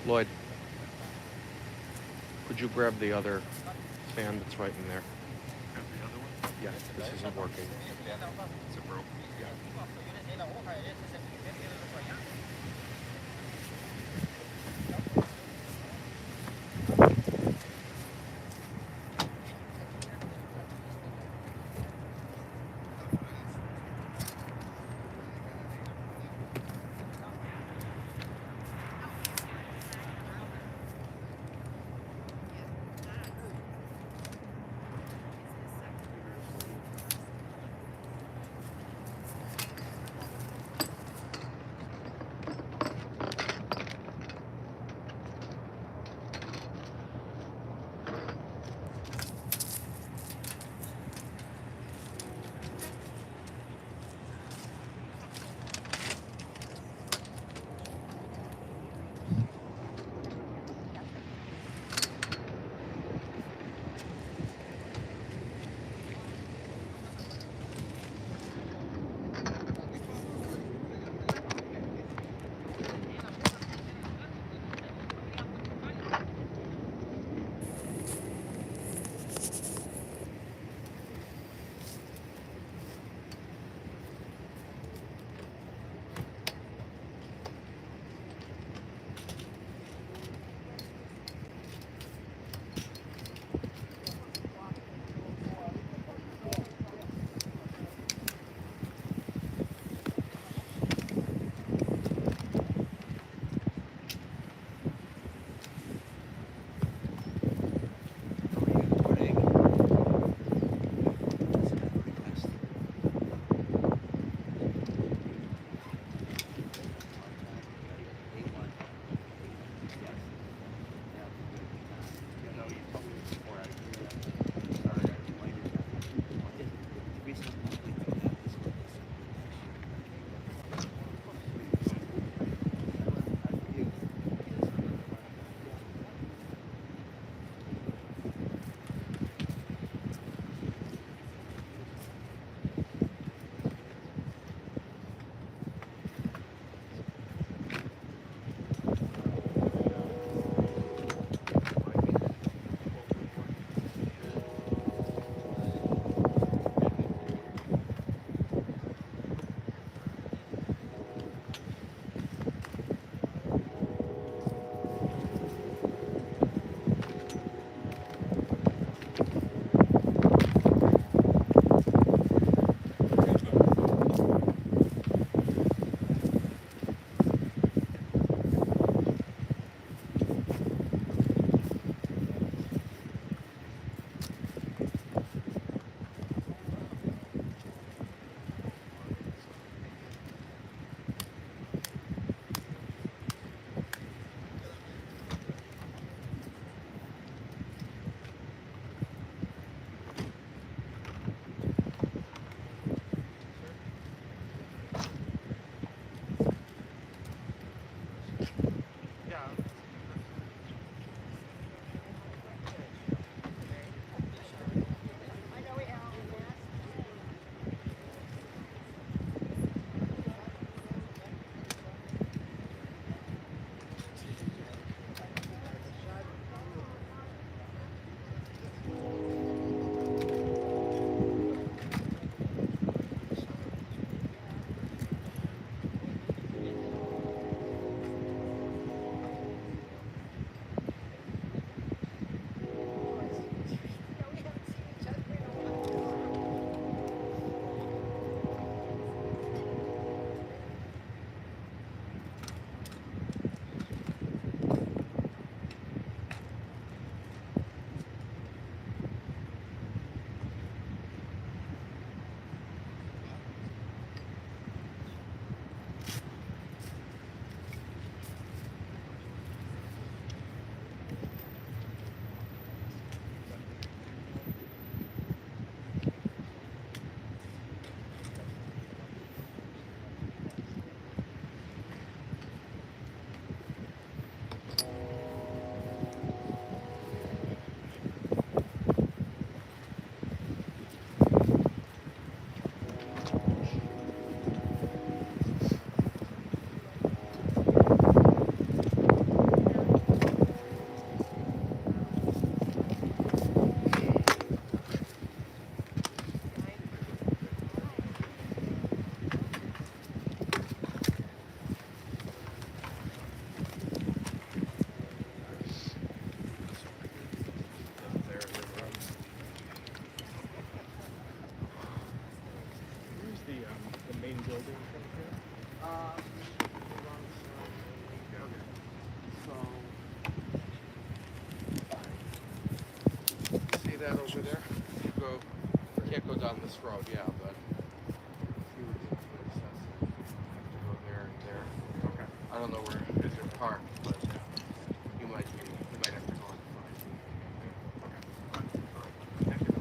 Lloyd, could you grab the other fan that's right in there? Grab the other one. Yeah, this isn't working. Is it broke? Yeah. See that over there? You can't go down this road, yeah, but see where the place says. You have to go there and there. Okay. I don't know where they're parked, but you might have to go on the side. Okay. All right. Thank you.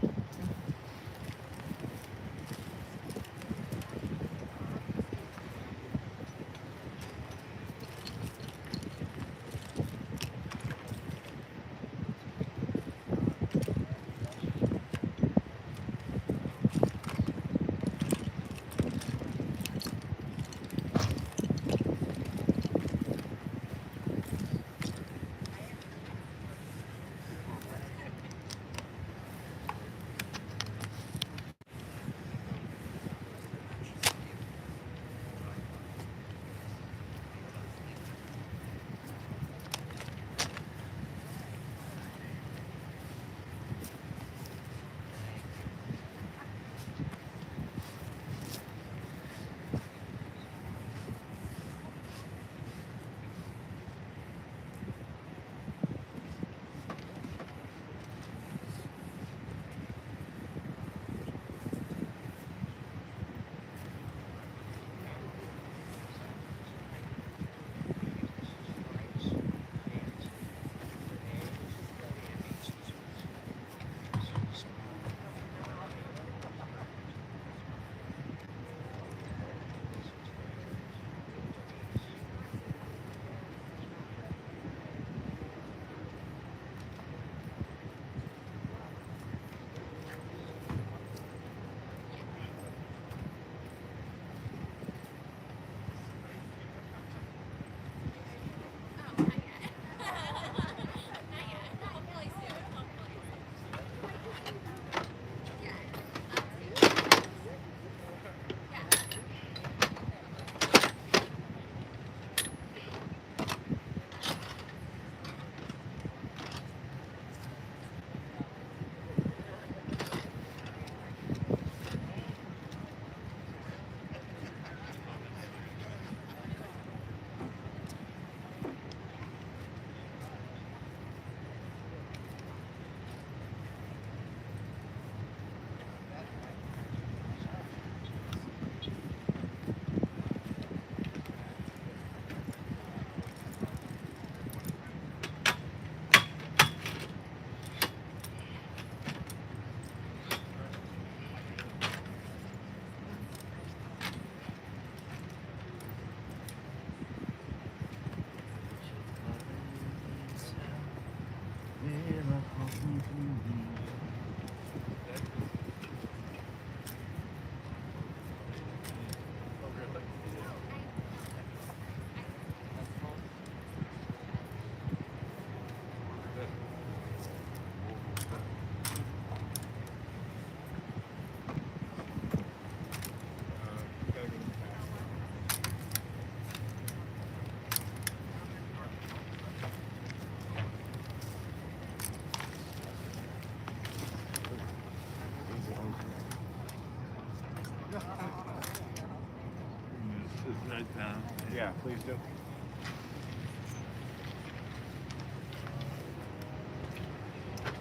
Yeah, please do.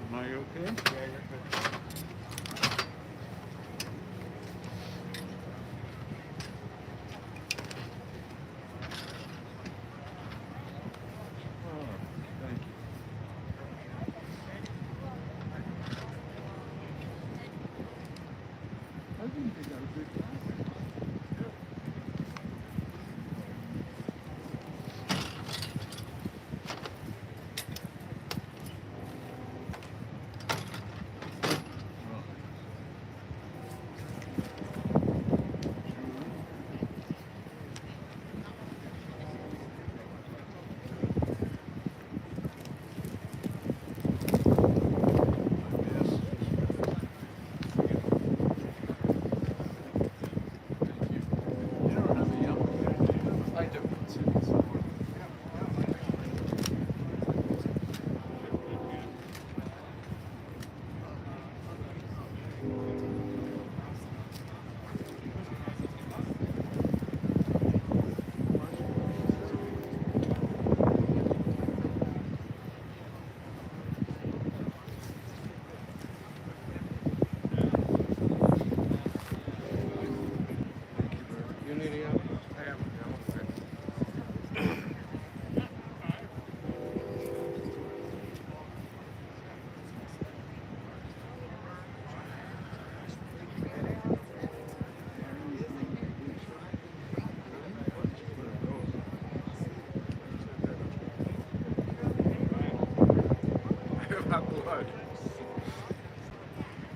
Am I okay? Yeah, you're good. Oh, thank you. I think they got a good time. any of them? I haven't. I have blood.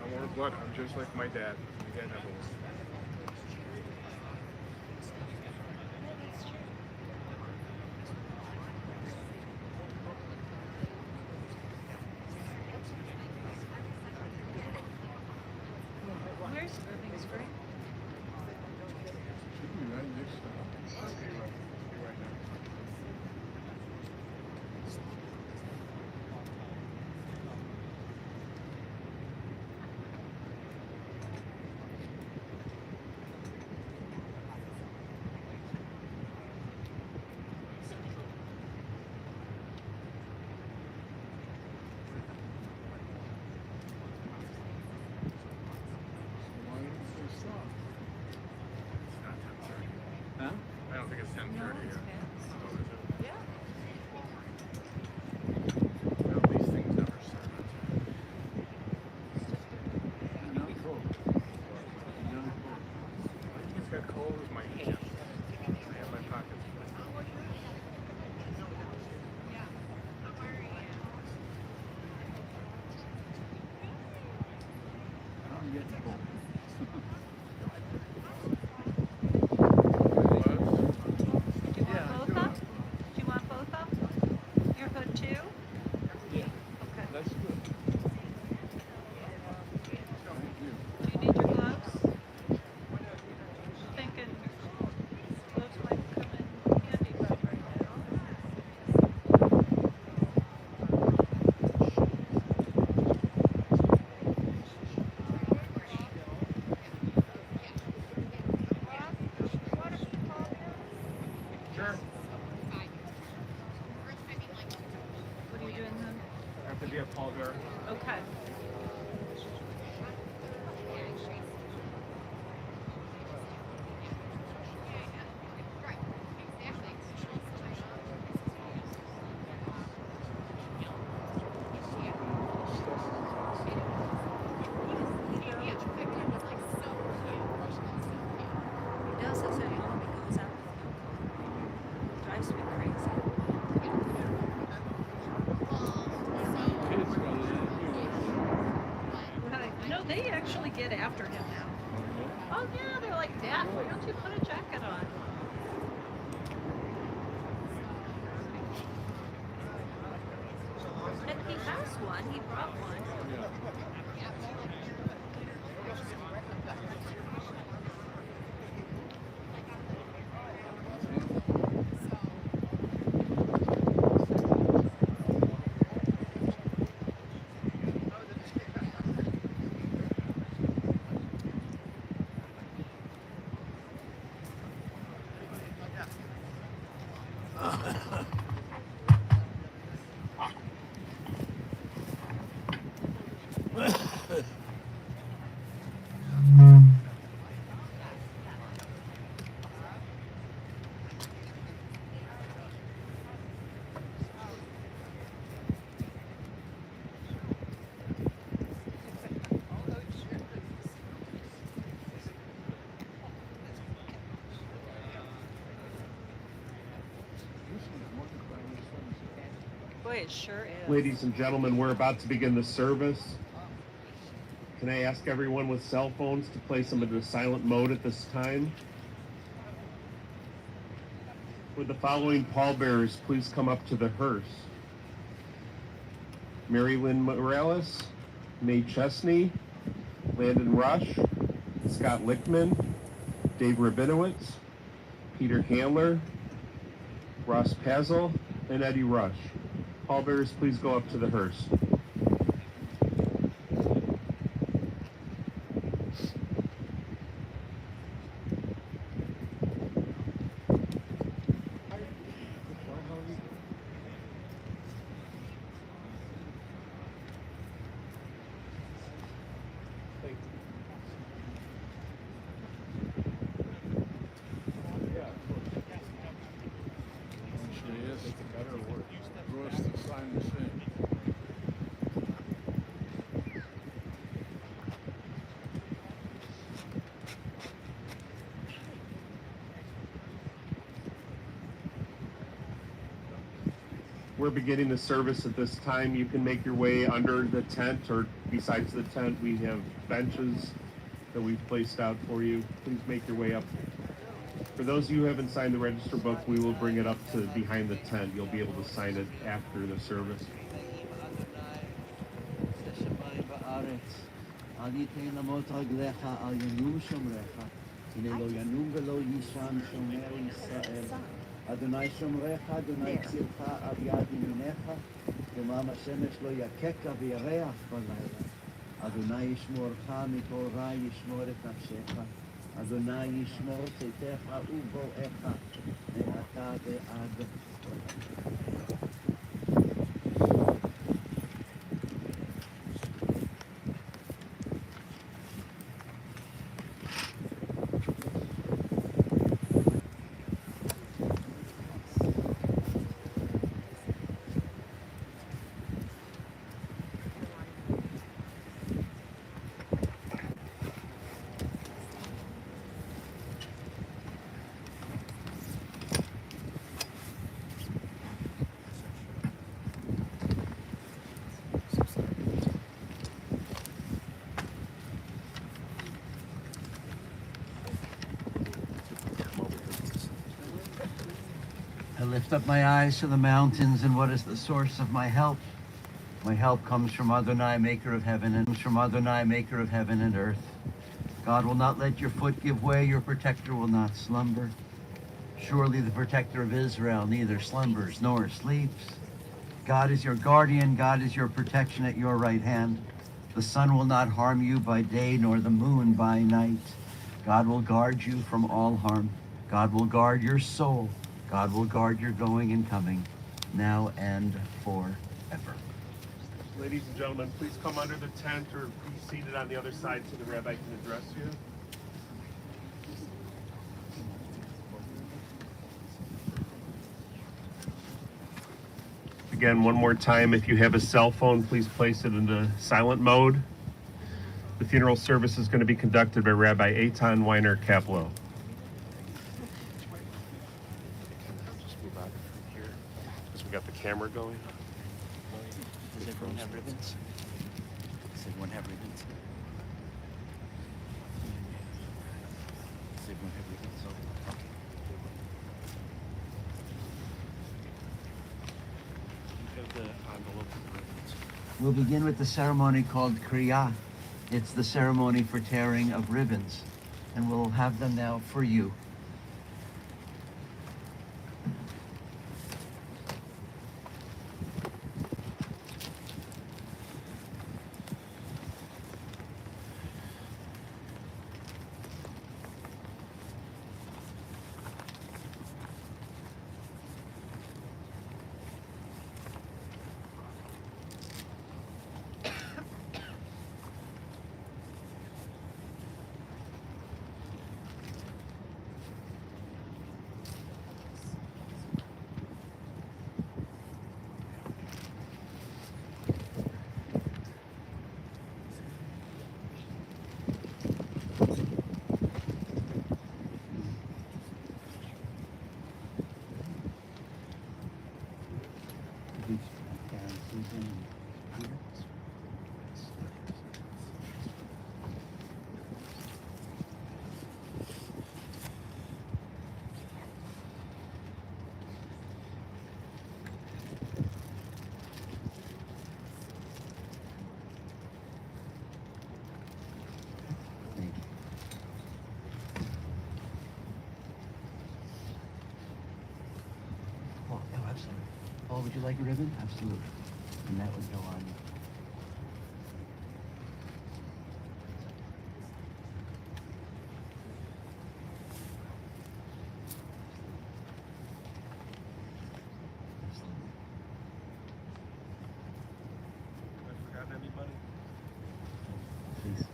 I want blood. I'm just like my dad. My dad never was. Where's Irving Spring? Should be right next to it. Why didn't they stop? It's not 10:30. Huh? I don't think it's 10:30 yet. Yeah. Well, these things never start on time. Not full. Not full. It's got cold as my hand. I have my pockets. I'm getting full. Do you want both up? Do you want both up? Your hood too? Yeah, Okay. that's good. Thank you. Do you need your gloves? Thinking gloves might come in handy about right now. Sure. What are you doing then? I have to be a pallbearer. Okay. He does, that's what he only goes out with no drives me crazy. Kids got it in. No, they actually get after him now. Oh yeah, they're like, Dad, why don't you put a jacket on? And he has one, he brought one. Boy, it sure is. Ladies and gentlemen, we're about to begin the service. Can I ask everyone with cell phones to place them into silent mode at this time? Would the following pallbearers please come up to the hearse? Mary Lynn Morales, Mae Chesney, Landon Rush, Scott Lichtman, Dave Rabinowitz, Peter Handler, Ross Pazel, and Eddie Rush. Pallbearers, please go up to the hearse. We're beginning the service at this time. You can make your way under the tent, or besides the tent, we have benches that we've placed out for you. Please make your way up. For those of you who haven't signed the register book, we will bring it up to behind the tent. You'll be able to sign it after the service. אל ייתן למות רגליך, אל ינום שומריך, הנה לא ינום ולא יישן שומר ישראל. אדוני שומריך, אדוני צילך על יד ימינך, דמם השמש לא יככה וירח בלילה. אדוני ישמורך מכל רע ישמור את נפשך, אדוני ישמור צאתך ובואך, מעתה ועד עולם. I lift up my eyes to the mountains, and what is the source of my help? My help comes from Adonai, maker of heaven and earth. God will not let your foot give way, your protector will not slumber. Surely the protector of Israel neither slumbers nor sleeps. God is your guardian, God is your protection at your right hand. The sun will not harm you by day, nor the moon by night. God will guard you from all harm. God will guard your soul. God will guard your going and coming, now and forever. Ladies and gentlemen, please come under the tent or be seated on the other side so the rabbi can address you. Again, one more time, if you have a cell phone, please place it into silent mode. The funeral service is going to be conducted by Rabbi Eitan Weiner Kaplow. Just move out here because we got the camera going. Does everyone have ribbons? Does everyone have ribbons? Does everyone have ribbons? Okay. We'll begin with the ceremony called Kriya. It's the ceremony for tearing of ribbons, and we'll have them now for you. Oh, absolutely. Oh, would you like a ribbon? Absolutely. And that would go on. I forgotten anybody? Please.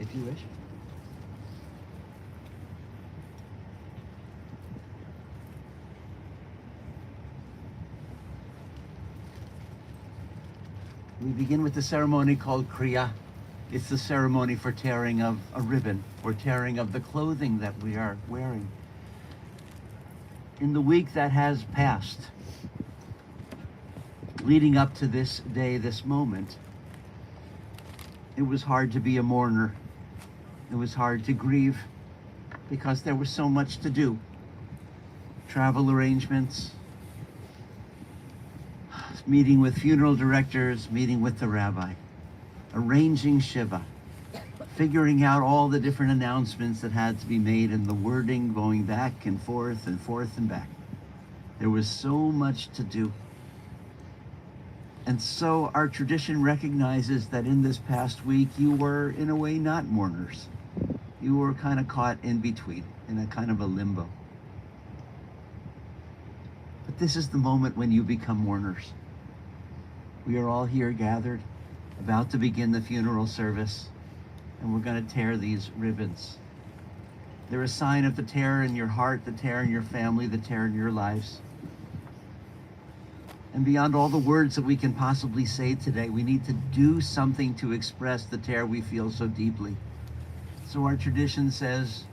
if you wish. We begin with the ceremony called Kriya. It's the ceremony for tearing of a ribbon or tearing of the clothing that we are wearing. In the week that has passed, leading up to this day, this moment, it was hard to be a mourner. It was hard to grieve because there was so much to do. Travel arrangements, meeting with funeral directors, meeting with the rabbi, arranging Shiva, figuring out all the different announcements that had to be made and the wording going back and forth and back. There was so much to do. And so our tradition recognizes that in this past week, you were in a way not mourners. You were kind of caught in between, in a kind of a limbo. But this is the moment when you become mourners. We are all here gathered, about to begin the funeral service, and we're going to tear these ribbons. They're a sign of the tear in your heart, the tear in your family, the tear in your lives. And beyond all the words that we can possibly say today, we need to do something to express the tear we feel so deeply. So our tradition says,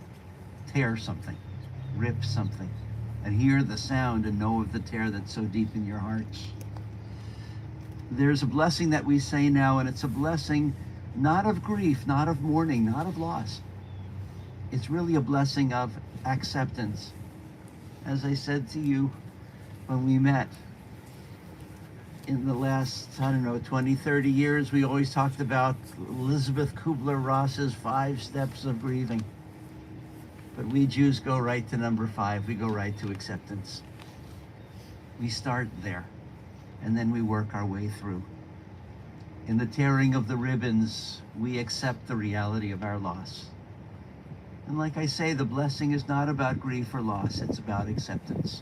tear something, rip something, and hear the sound and know of the tear that's so deep in your hearts. There's a blessing that we say now, and it's a blessing not of grief, not of mourning, not of loss. It's really a blessing of acceptance. As I said to you when we met, in the last, 20, 30 years, we always talked about Elizabeth Kubler-Ross's 5 steps of grieving. But we Jews go right to number 5. We go right to acceptance. We start there, and then we work our way through. In the tearing of the ribbons, we accept the reality of our loss. And like I say, the blessing is not about grief or loss, it's about acceptance.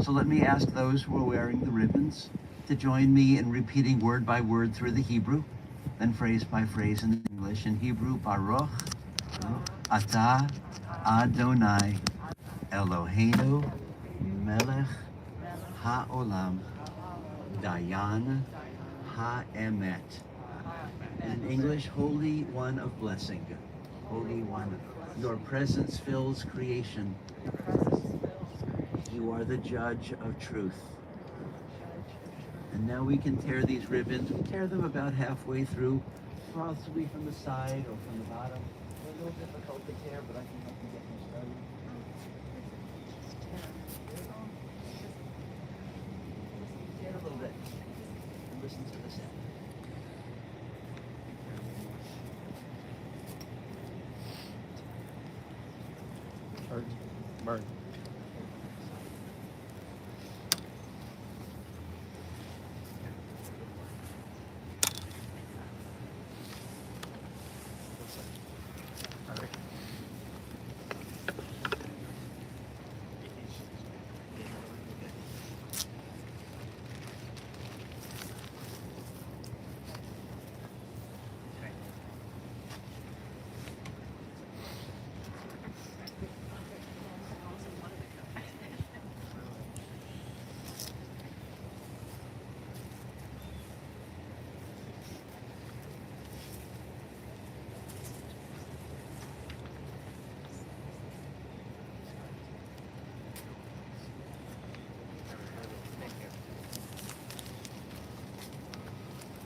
So let me ask those who are wearing the ribbons to join me in repeating word by word through the Hebrew, then phrase by phrase in English. In Hebrew, Baruch Atah Adonai Eloheinu Melech HaOlam Dayan HaEmet. In English, Holy One of Blessing. Holy One, your presence fills creation. You are the judge of truth. And now we can tear these ribbons. We tear them about halfway through, possibly from the side or from the bottom. They're a little difficult to tear, but I can help you get them started. Tear a little bit and listen to the sound. Martin.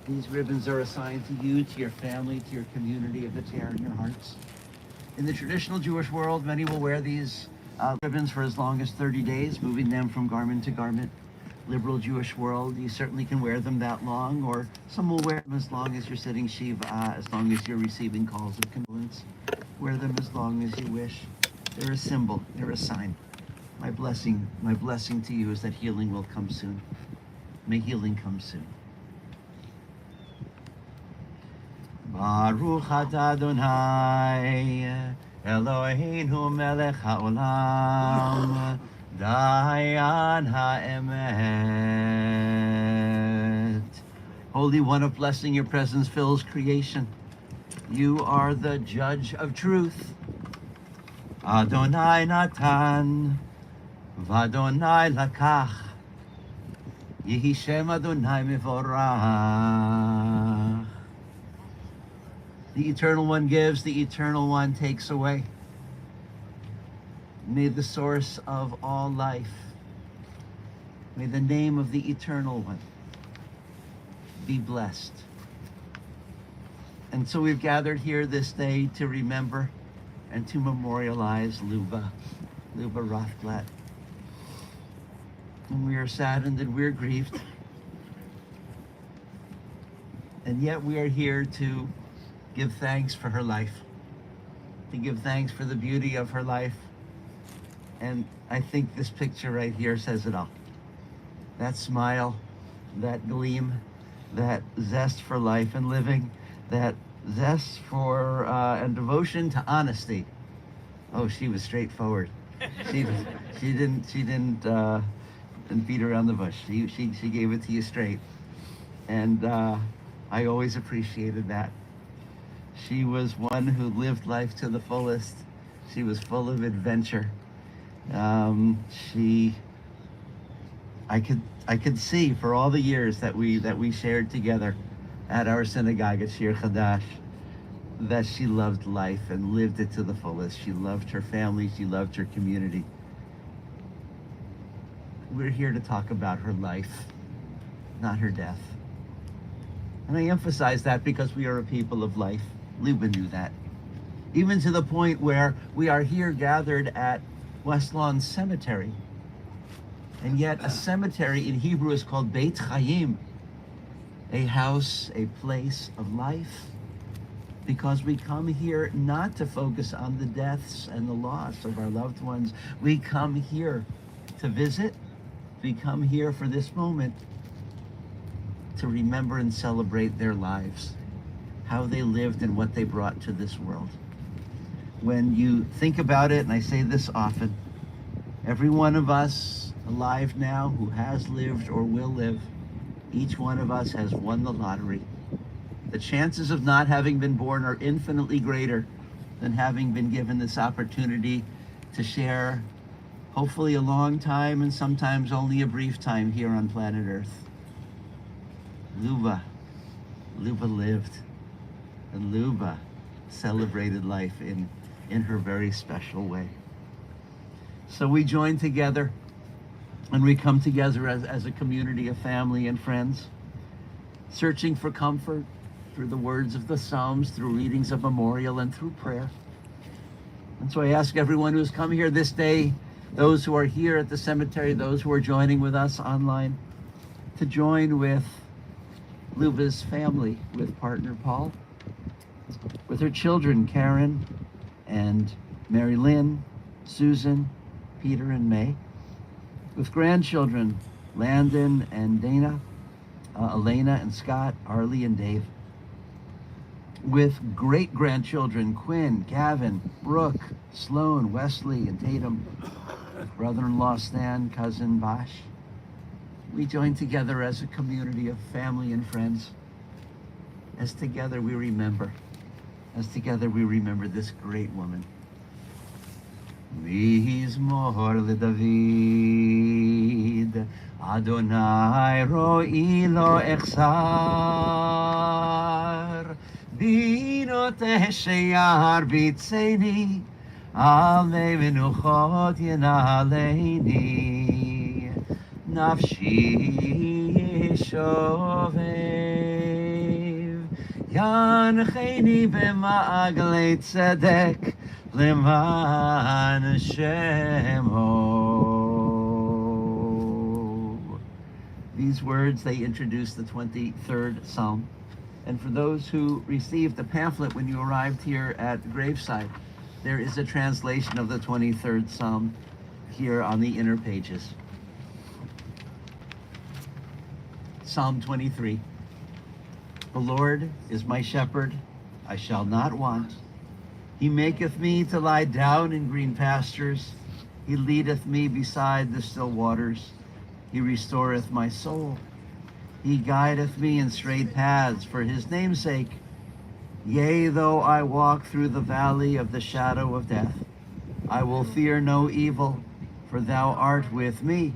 These ribbons are assigned to you, to your family, to your community of the tear in your hearts. In the traditional Jewish world, many will wear these ribbons for as long as 30 days, moving them from garment to garment. Liberal Jewish world, you certainly can wear them that long, or some will wear them as long as you're sitting Shiva, as long as you're receiving calls of condolence. Wear them as long as you wish. They're a symbol, they're a sign. My blessing to you is that healing will come soon. May healing come soon. Baruch atah Adonai Eloheinu melech haolam Dayan HaEmet. Holy One of Blessing, your presence fills creation. You are the judge of truth. Adonai Natan, v'Adonai Lakach. Yehi Shem Adonai Mevorach. The Eternal One gives, the Eternal One takes away. May the source of all life, may the name of the Eternal One be blessed. And so we've gathered here this day to remember and to memorialize Luba Rothblatt. And we are saddened and we're grieved. And yet we are here to give thanks for her life, to give thanks for the beauty of her life. And I think this picture right here says it all. That smile, that gleam, that zest for life and living, that zest for and devotion to honesty. Oh, she was straightforward. She didn't beat around the bush. She gave it to you straight, and I always appreciated that. She was one who lived life to the fullest. She was full of adventure. I could see for all the years that we shared together at our synagogue at Shir Chadash that she loved life and lived it to the fullest. She loved her family. She loved her community. We're here to talk about her life, not her death. And I emphasize that because we are a people of life. Luba knew that. Even to the point where we are here gathered at West Lawn Cemetery. And yet a cemetery in Hebrew is called Beit Chaim, a house, a place of life, because we come here not to focus on the deaths and the loss of our loved ones. We come here to visit. We come here for this moment to remember and celebrate their lives, how they lived and what they brought to this world. When you think about it, and I say this often, every one of us alive now who has lived or will live, each one of us has won the lottery. The chances of not having been born are infinitely greater than having been given this opportunity to share hopefully a long time and sometimes only a brief time here on planet Earth. Luba lived, and Luba celebrated life in her very special way. So we join together and we come together as a community of family and friends, searching for comfort through the words of the Psalms, through readings of memorial, and through prayer. And so I ask everyone who's come here this day, those who are here at the cemetery, those who are joining with us online, to join with Luba's family, with partner Paul, with her children Karen and Mary Lynn, Susan, Peter and May, with grandchildren Landon and Dana, Elena and Scott, Arlie and Dave, with great-grandchildren Quinn, Gavin, Brooke, Sloan, Wesley and Tatum, with brother-in-law Stan, cousin Bosch. We join together as a community of family and friends, as together we remember this great woman. V'yizmor leDavid, Adonai ro'i lo echsar, binoteh sheyar bitzeni, al mei menuchot yenaleini, nafshi shovev, yancheni b'ma'aglei tzedek, Leman Shemo. These words, they introduce the 23rd Psalm. And for those who received the pamphlet when you arrived here at graveside, there is a translation of the 23rd Psalm here on the inner pages. Psalm 23. The Lord is my shepherd, I shall not want. He maketh me to lie down in green pastures. He leadeth me beside the still waters. He restoreth my soul. He guideth me in straight paths for his name's sake. Yea, though I walk through the valley of the shadow of death, I will fear no evil, for thou art with me.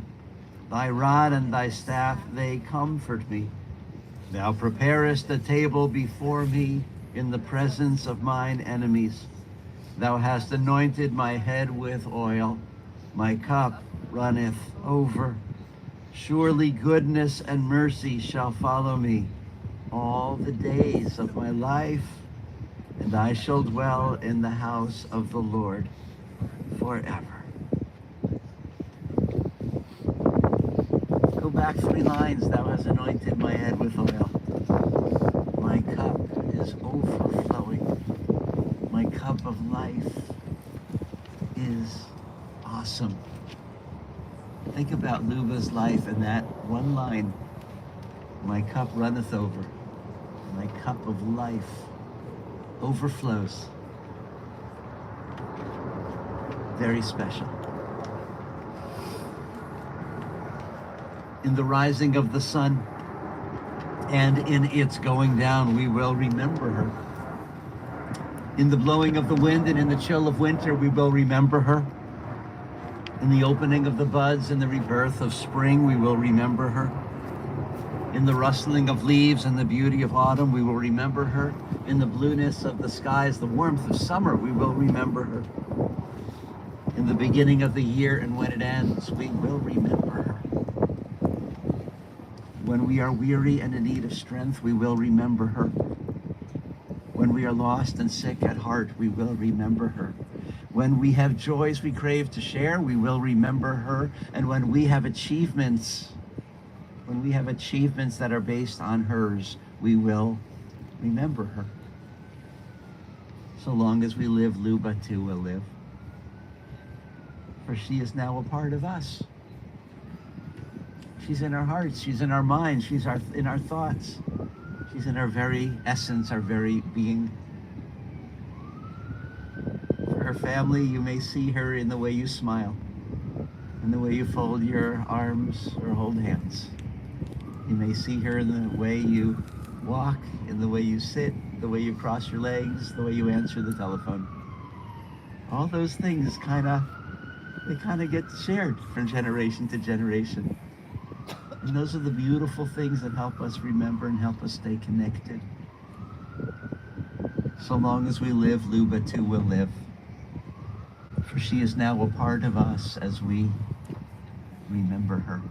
Thy rod and thy staff, they comfort me. Thou preparest a table before me in the presence of mine enemies. Thou hast anointed my head with oil. My cup runneth over. Surely goodness and mercy shall follow me all the days of my life, and I shall dwell in the house of the Lord forever. Go back 3 lines. Thou hast anointed my head with oil. My cup is overflowing. My cup of life is awesome. Think about Luba's life in that one line. My cup runneth over. My cup of life overflows. Very special. In the rising of the sun and in its going down, we will remember her. In the blowing of the wind and in the chill of winter, we will remember her. In the opening of the buds and the rebirth of spring, we will remember her. In the rustling of leaves and the beauty of autumn, we will remember her. In the blueness of the skies, the warmth of summer, we will remember her. In the beginning of the year and when it ends, we will remember her. When we are weary and in need of strength, we will remember her. When we are lost and sick at heart, we will remember her. When we have joys we crave to share, we will remember her. And when we have achievements that are based on hers, we will remember her. So long as we live, Luba too will live. For she is now a part of us. She's in our hearts, she's in our minds, she's in our thoughts. She's in our very essence, our very being. For her family, you may see her in the way you smile, in the way you fold your arms or hold hands. You may see her in the way you walk, in the way you sit, the way you cross your legs, the way you answer the telephone. All those things kind of get shared from generation to generation. And those are the beautiful things that help us remember and help us stay connected. So long as we live, Luba too will live. For she is now a part of us as we remember her.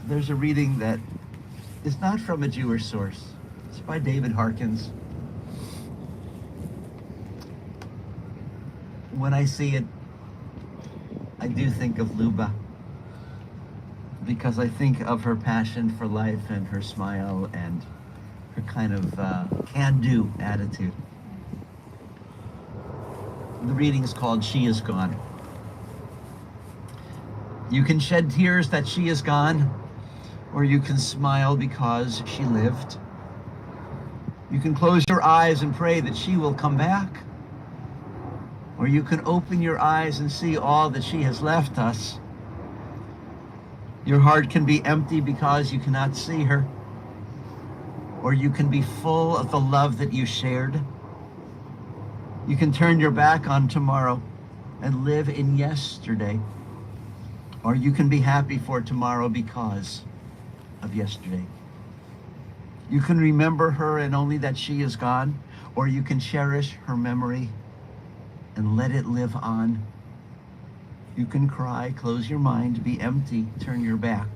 There's a reading that is not from a Jewish source. It's by David Harkins. When I see it, I do think of Luba, because I think of her passion for life and her smile and her kind of can-do attitude. The reading is called She Is Gone. You can shed tears that she is gone, or you can smile because she lived. You can close your eyes and pray that she will come back, or you can open your eyes and see all that she has left us. Your heart can be empty because you cannot see her, or you can be full of the love that you shared. You can turn your back on tomorrow and live in yesterday, or you can be happy for tomorrow because of yesterday. You can remember her and only that she is gone, or you can cherish her memory and let it live on. You can cry, close your mind, be empty, turn your back.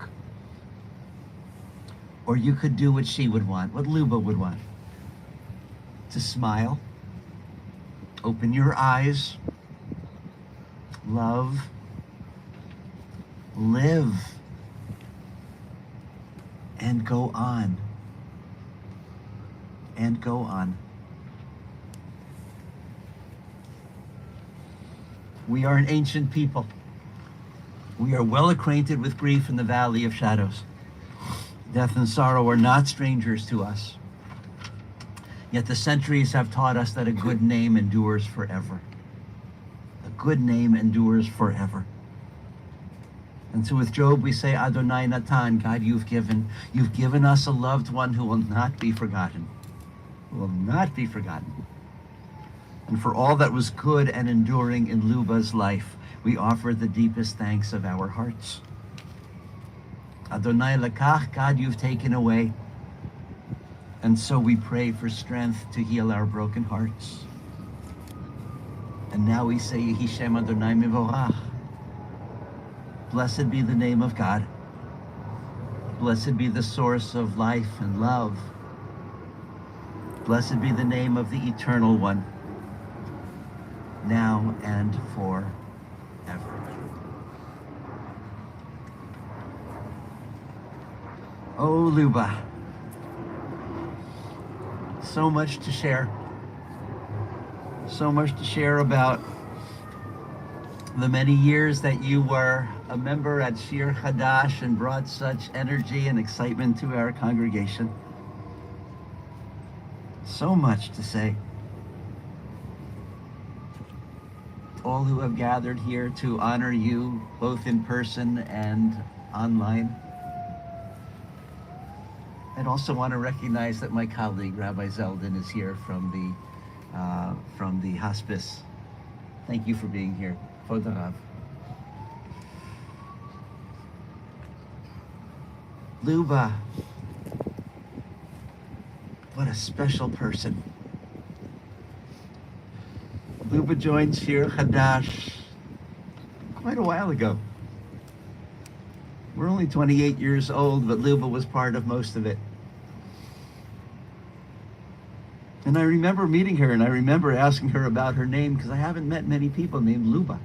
Or you could do what she would want, what Luba would want. To smile, open your eyes, love, live, and go on. And go on. We are an ancient people. We are well acquainted with grief in the valley of shadows. Death and sorrow are not strangers to us. Yet the centuries have taught us that a good name endures forever. A good name endures forever. And so with Job, we say, Adonai Natan, God, you've given us a loved one who will not be forgotten. Will not be forgotten. And for all that was good and enduring in Luba's life, we offer the deepest thanks of our hearts. Adonai Lakach, God, you've taken away. And so we pray for strength to heal our broken hearts. And now we say, Yehi Shem Adonai Mivorach. Blessed be the name of God. Blessed be the source of life and love. Blessed be the name of the Eternal One, now and forever. Oh, Luba. So much to share. So much to share about the many years that you were a member at Shir Hadash and brought such energy and excitement to our congregation. So much to say. All who have gathered here to honor you, both in person and online. I'd also want to recognize that my colleague, Rabbi Zeldin, is here from the hospice. Thank you for being here. Kvod Harav. Luba, what a special person. Luba joined Shir Hadash quite a while ago. We're only 28 years old, but Luba was part of most of it. And I remember meeting her, and I remember asking her about her name, because I haven't met many people named Luba.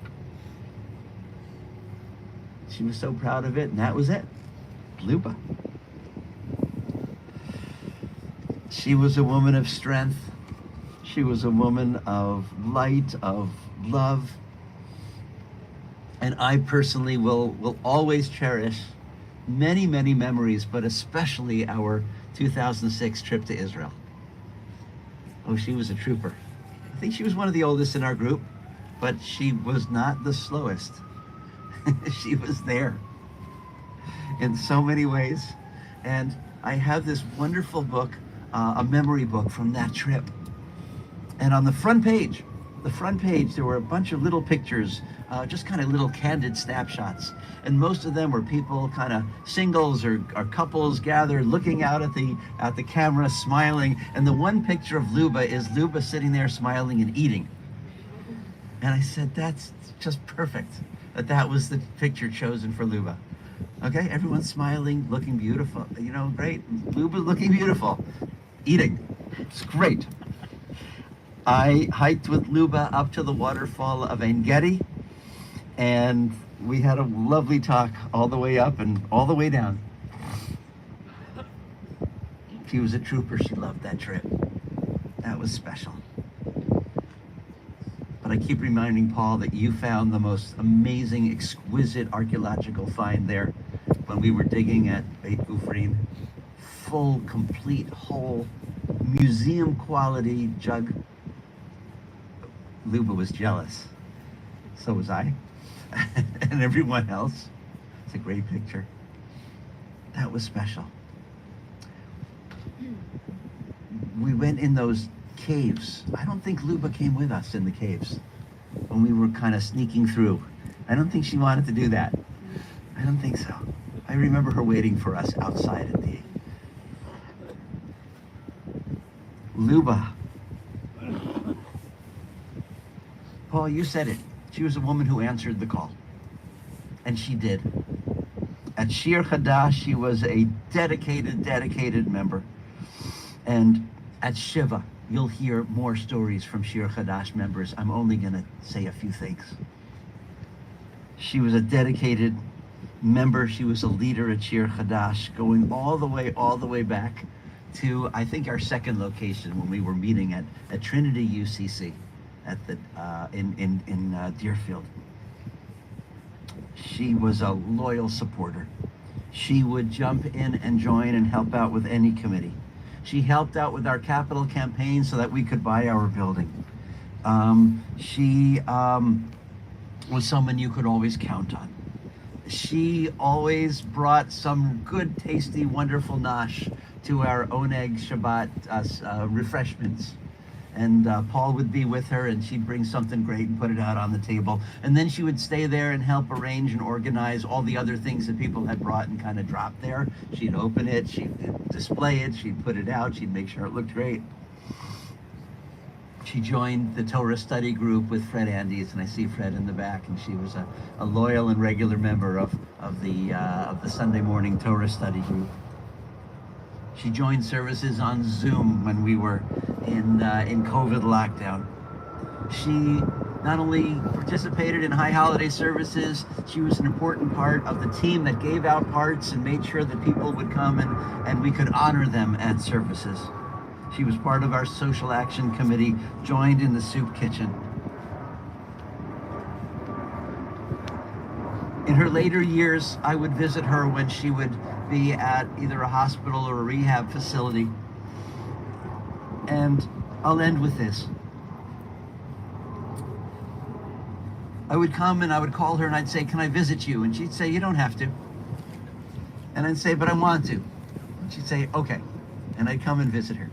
She was so proud of it, and that was it. Luba. She was a woman of strength. She was a woman of light, of love. And I personally will always cherish many, many memories, but especially our 2006 trip to Israel. Oh, she was a trooper. I think she was one of the oldest in our group, but she was not the slowest. She was there in so many ways. And I have this wonderful book, a memory book from that trip. And on the front page, there were a bunch of little pictures, just kind of little candid snapshots. And most of them were people, kind of singles or couples gathered, looking out at the camera, smiling. And the one picture of Luba is Luba sitting there smiling and eating. And I said, that's just perfect. That was the picture chosen for Luba. Okay, everyone's smiling, looking beautiful. You know, great. Luba's looking beautiful. Eating. It's great. I hiked with Luba up to the waterfall of Ein Gedi, and we had a lovely talk all the way up and all the way down. She was a trooper. She loved that trip. That was special. But I keep reminding Paul that you found the most amazing, exquisite archaeological find there when we were digging at Beit Gufrin. Full, complete, whole, museum quality jug. Luba was jealous. So was I. And everyone else. It's a great picture. That was special. We went in those caves. I don't think Luba came with us in the caves when we were kind of sneaking through. I don't think she wanted to do that. I don't think so. I remember her waiting for us outside at the... Luba. Paul, you said it. She was a woman who answered the call. And she did. At Shir Hadash, she was a dedicated member. And at Shiva, you'll hear more stories from Shir Hadash members. I'm only going to say a few things. She was a dedicated member. She was a leader at Shir Hadash, going all the way back to, I think, our second location when we were meeting at Trinity UCC at the in Deerfield. She was a loyal supporter. She would jump in and join and help out with any committee. She helped out with our capital campaign so that we could buy our building. She was someone you could always count on. she always brought some good, tasty, wonderful nosh to our Oneg Shabbat refreshments. And Paul would be with her, and she'd bring something great and put it out on the table. And then she would stay there and help arrange and organize all the other things that people had brought and kind of drop there. She'd open it, she'd display it, she'd put it out, she'd make sure it looked great. She joined the Torah study group with Fred Andes, and I see Fred in the back, and she was a loyal and regular member of the Sunday morning Torah study group. She joined services on Zoom when we were in COVID lockdown. She not only participated in high holiday services, she was an important part of the team that gave out parts and made sure that people would come and we could honor them at services. She was part of our social action committee, joined in the soup kitchen. In her later years, I would visit her when she would be at either a hospital or a rehab facility. And I'll end with this. I would come and I would call her and I'd say, "Can I visit you?" And she'd say, "You don't have to." And I'd say, "But I want to." And she'd say, "Okay." And I'd come and visit her.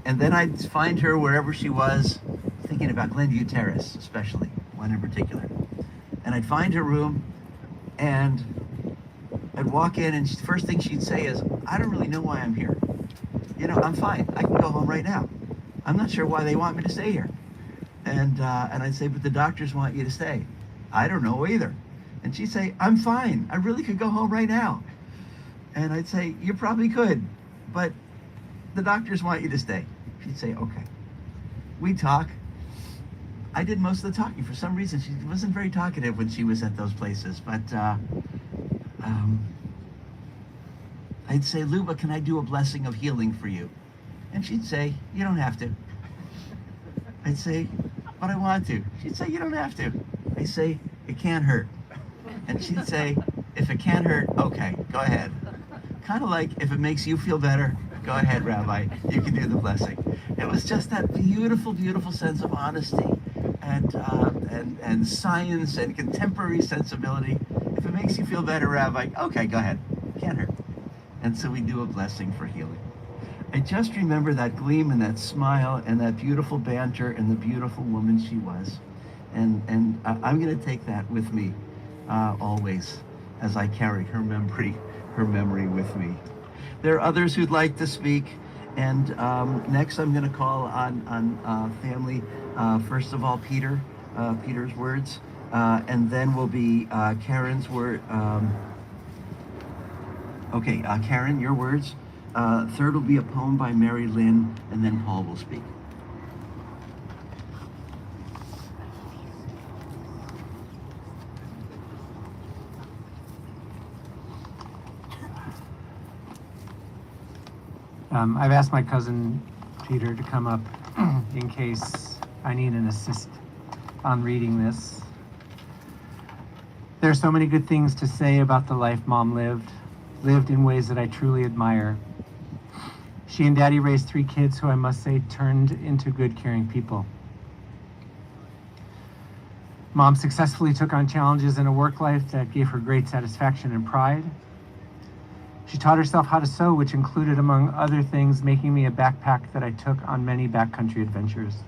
And then I'd find her wherever she was, thinking about Glenview Terrace, especially, one in particular. And I'd find her room, and I'd walk in, and the first thing she'd say is, "I don't really know why I'm here. You know, I'm fine. I can go home right now. I'm not sure why they want me to stay here." And I'd say, "But the doctors want you to stay." "I don't know either." And she'd say, "I'm fine. I really could go home right now." And I'd say, "You probably could, but the doctors want you to stay." She'd say, "Okay." We'd talk. I did most of the talking. For some reason, she wasn't very talkative when she was at those places, but I'd say, "Luba, can I do a blessing of healing for you?" And she'd say, "You don't have to." I'd say, "But I want to." She'd say, "You don't have to." I'd say, "It can't hurt." And she'd say, "If it can't hurt, okay, go ahead." Kind of like, "If it makes you feel better, go ahead, Rabbi, you can do the blessing." It was just that beautiful, beautiful sense of honesty and science and contemporary sensibility. "If it makes you feel better, Rabbi, okay, go ahead, can't hurt." And so we do a blessing for healing. I just remember that gleam and that smile and that beautiful banter and the beautiful woman she was. And I'm going to take that with me always as I carry her memory with me. There are others who'd like to speak, and next I'm going to call on family. First of all, Peter's words, and then will be Karen's word. Karen, your words. Third will be a poem by Mary Lynn, and then Paul will speak. I've asked my cousin Peter to come up in case I need an assist on reading this. There are so many good things to say about the life Mom lived in ways that I truly admire. She and Daddy raised 3 kids who I must say turned into good, caring people. Mom successfully took on challenges in a work life that gave her great satisfaction and pride. She taught herself how to sew, which included, among other things, making me a backpack that I took on many backcountry adventures.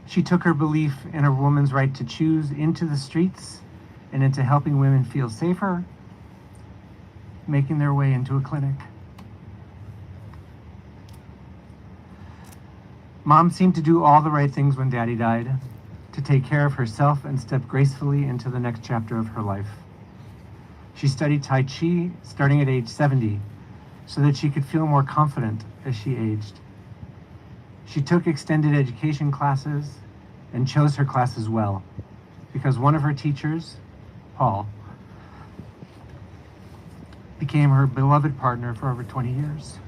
She took her belief in a woman's right to choose into the streets and into helping women feel safer, making their way into a clinic. Mom seemed to do all the right things when Daddy died, to take care of herself and step gracefully into the next chapter of her life. She studied Tai Chi starting at age 70 so that she could feel more confident as she aged. She took extended education classes and chose her classes well because one of her teachers, Paul, became her beloved partner for over 20 years.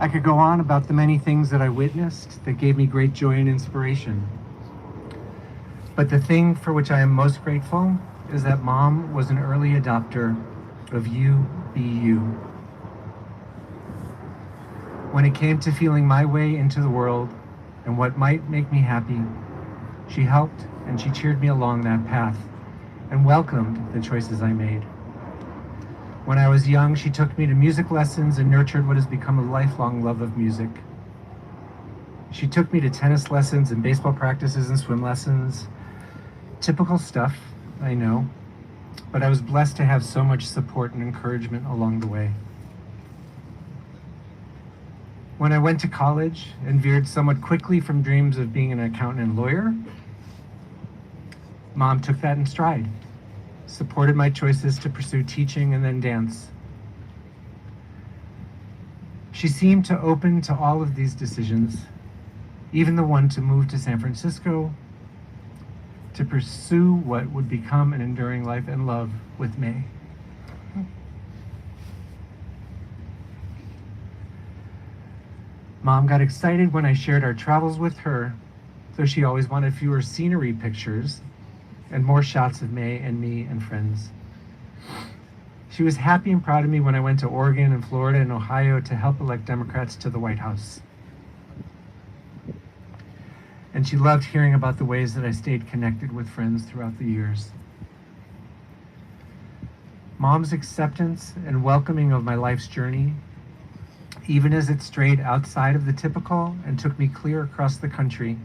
I could go on about the many things that I witnessed that gave me great joy and inspiration. But the thing for which I am most grateful is that Mom was an early adopter of You Be You. When it came to feeling my way into the world and what might make me happy, She helped and she cheered me along that path and welcomed the choices I made. When I was young, she took me to music lessons and nurtured what has become a lifelong love of music. She took me to tennis lessons and baseball practices and swim lessons. Typical stuff, I know, but I was blessed to have so much support and encouragement along the way. When I went to college and veered somewhat quickly from dreams of being an accountant and lawyer, Mom took that in stride, supported my choices to pursue teaching and then dance. She seemed to open to all of these decisions, even the one to move to San Francisco to pursue what would become an enduring life and love with May. Mom got excited when I shared our travels with her, though she always wanted fewer scenery pictures and more shots of May and me and friends. She was happy and proud of me when I went to Oregon and Florida and Ohio to help elect Democrats to the White House. And she loved hearing about the ways that I stayed connected with friends throughout the years. Mom's acceptance and welcoming of my life's journey, even as it strayed outside of the typical and took me clear across the country,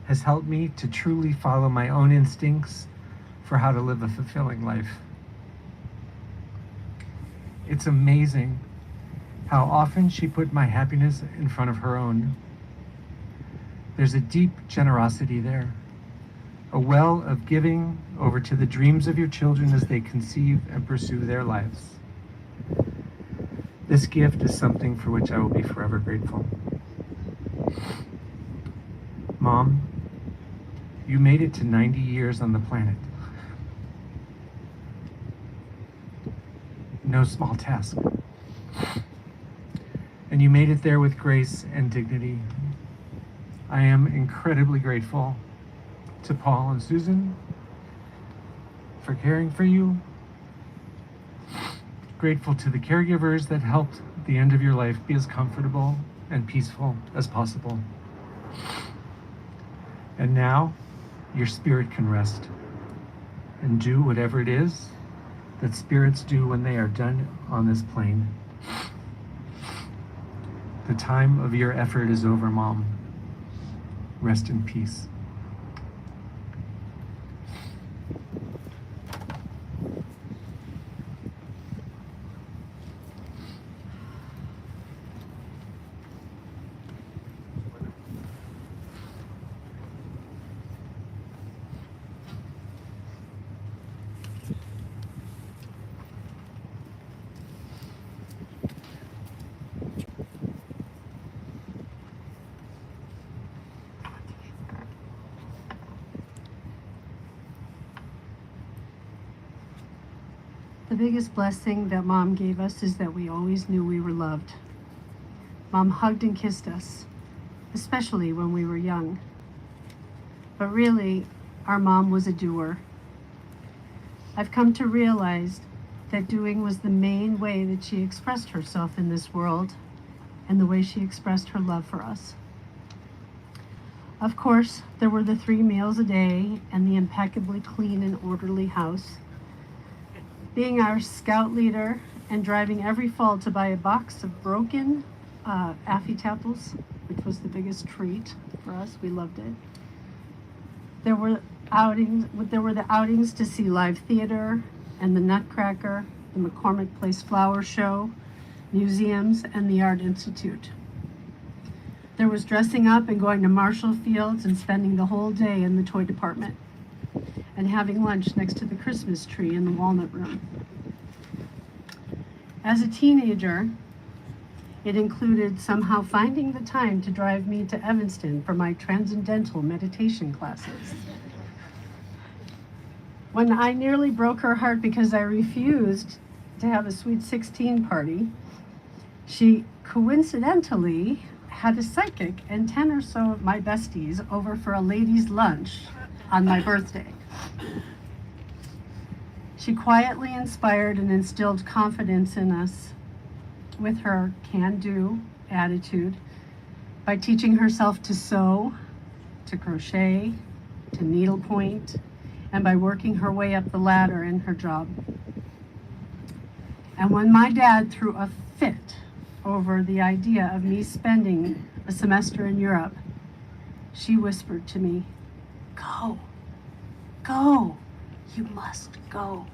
has helped me to truly follow my own instincts for how to live a fulfilling life. It's amazing how often she put my happiness in front of her own. There's a deep generosity there, a well of giving over to the dreams of your children as they conceive and pursue their lives. This gift is something for which I will be forever grateful. Mom, you made it to 90 years on the planet. No small task. And you made it there with grace and dignity. I am incredibly grateful to Paul and Susan for caring for you. Grateful to the caregivers that helped the end of your life be as comfortable and peaceful as possible. And now, your spirit can rest and do whatever it is that spirits do when they are done on this plane. The time of your effort is over, Mom. Rest in peace. The biggest blessing that Mom gave us is that we always knew we were loved. Mom hugged and kissed us, especially when we were young. But really, our mom was a doer. I've come to realize that doing was the main way that she expressed herself in this world and the way she expressed her love for us. Of course, there were the 3 meals a day and the impeccably clean and orderly house. Being our scout leader and driving every fall to buy a box of broken Affy apples, which was the biggest treat for us. We loved it. There were the outings to see live theater and the Nutcracker, the McCormick Place Flower Show, museums, and the Art Institute. There was dressing up and going to Marshall Fields and spending the whole day in the toy department and having lunch next to the Christmas tree in the Walnut Room. As a teenager, it included somehow finding the time to drive me to Evanston for my transcendental meditation classes. When I nearly broke her heart because I refused to have a Sweet 16 party, she coincidentally had a psychic and 10 or so of my besties over for a ladies' lunch on my birthday. She quietly inspired and instilled confidence in us with her can-do attitude by teaching herself to sew, to crochet, to needlepoint, and by working her way up the ladder in her job. And when my dad threw a fit over the idea of me spending a semester in Europe, she whispered to me, "Go, go, you must go."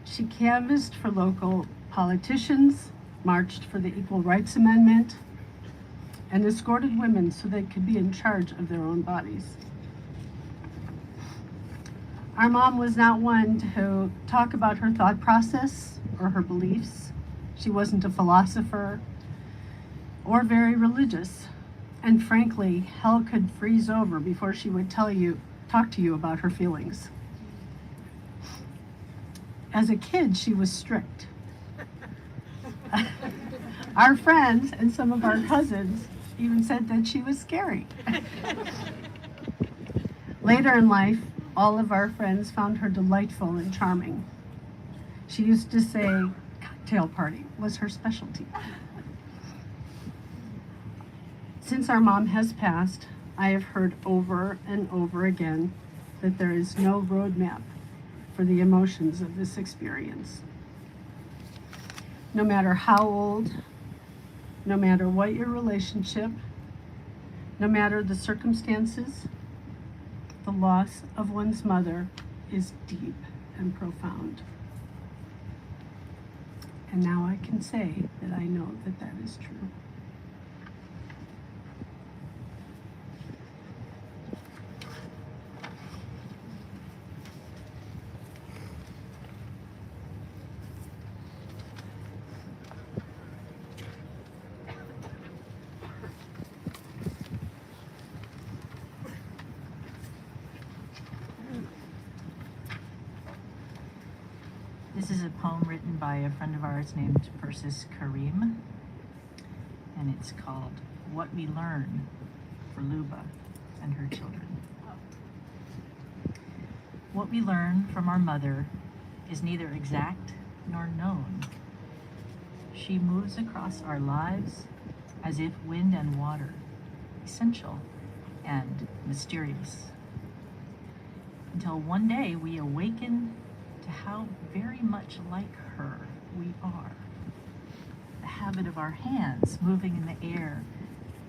She canvassed for local politicians, marched for the Equal Rights Amendment, and escorted women so they could be in charge of their own bodies. Our mom was not one to talk about her thought process or her beliefs. She wasn't a philosopher or very religious. And frankly, hell could freeze over before she would talk to you about her feelings. As a kid, she was strict. Our friends and some of our cousins even said that she was scary. Later in life, all of our friends found her delightful and charming. She used to say cocktail party was her specialty. Since our mom has passed, I have heard over and over again that there is no roadmap for the emotions of this experience. No matter how old, no matter what your relationship, no matter the circumstances, the loss of one's mother is deep and profound. And now I can say that I know that that is true. This is a poem written by a friend of ours named Persis Karim, and it's called What We Learn for Luba and Her Children. What we learn from our mother is neither exact nor known. She moves across our lives as if wind and water, essential and mysterious. Until one day we awaken to how very much like her we are. The habit of our hands moving in the air,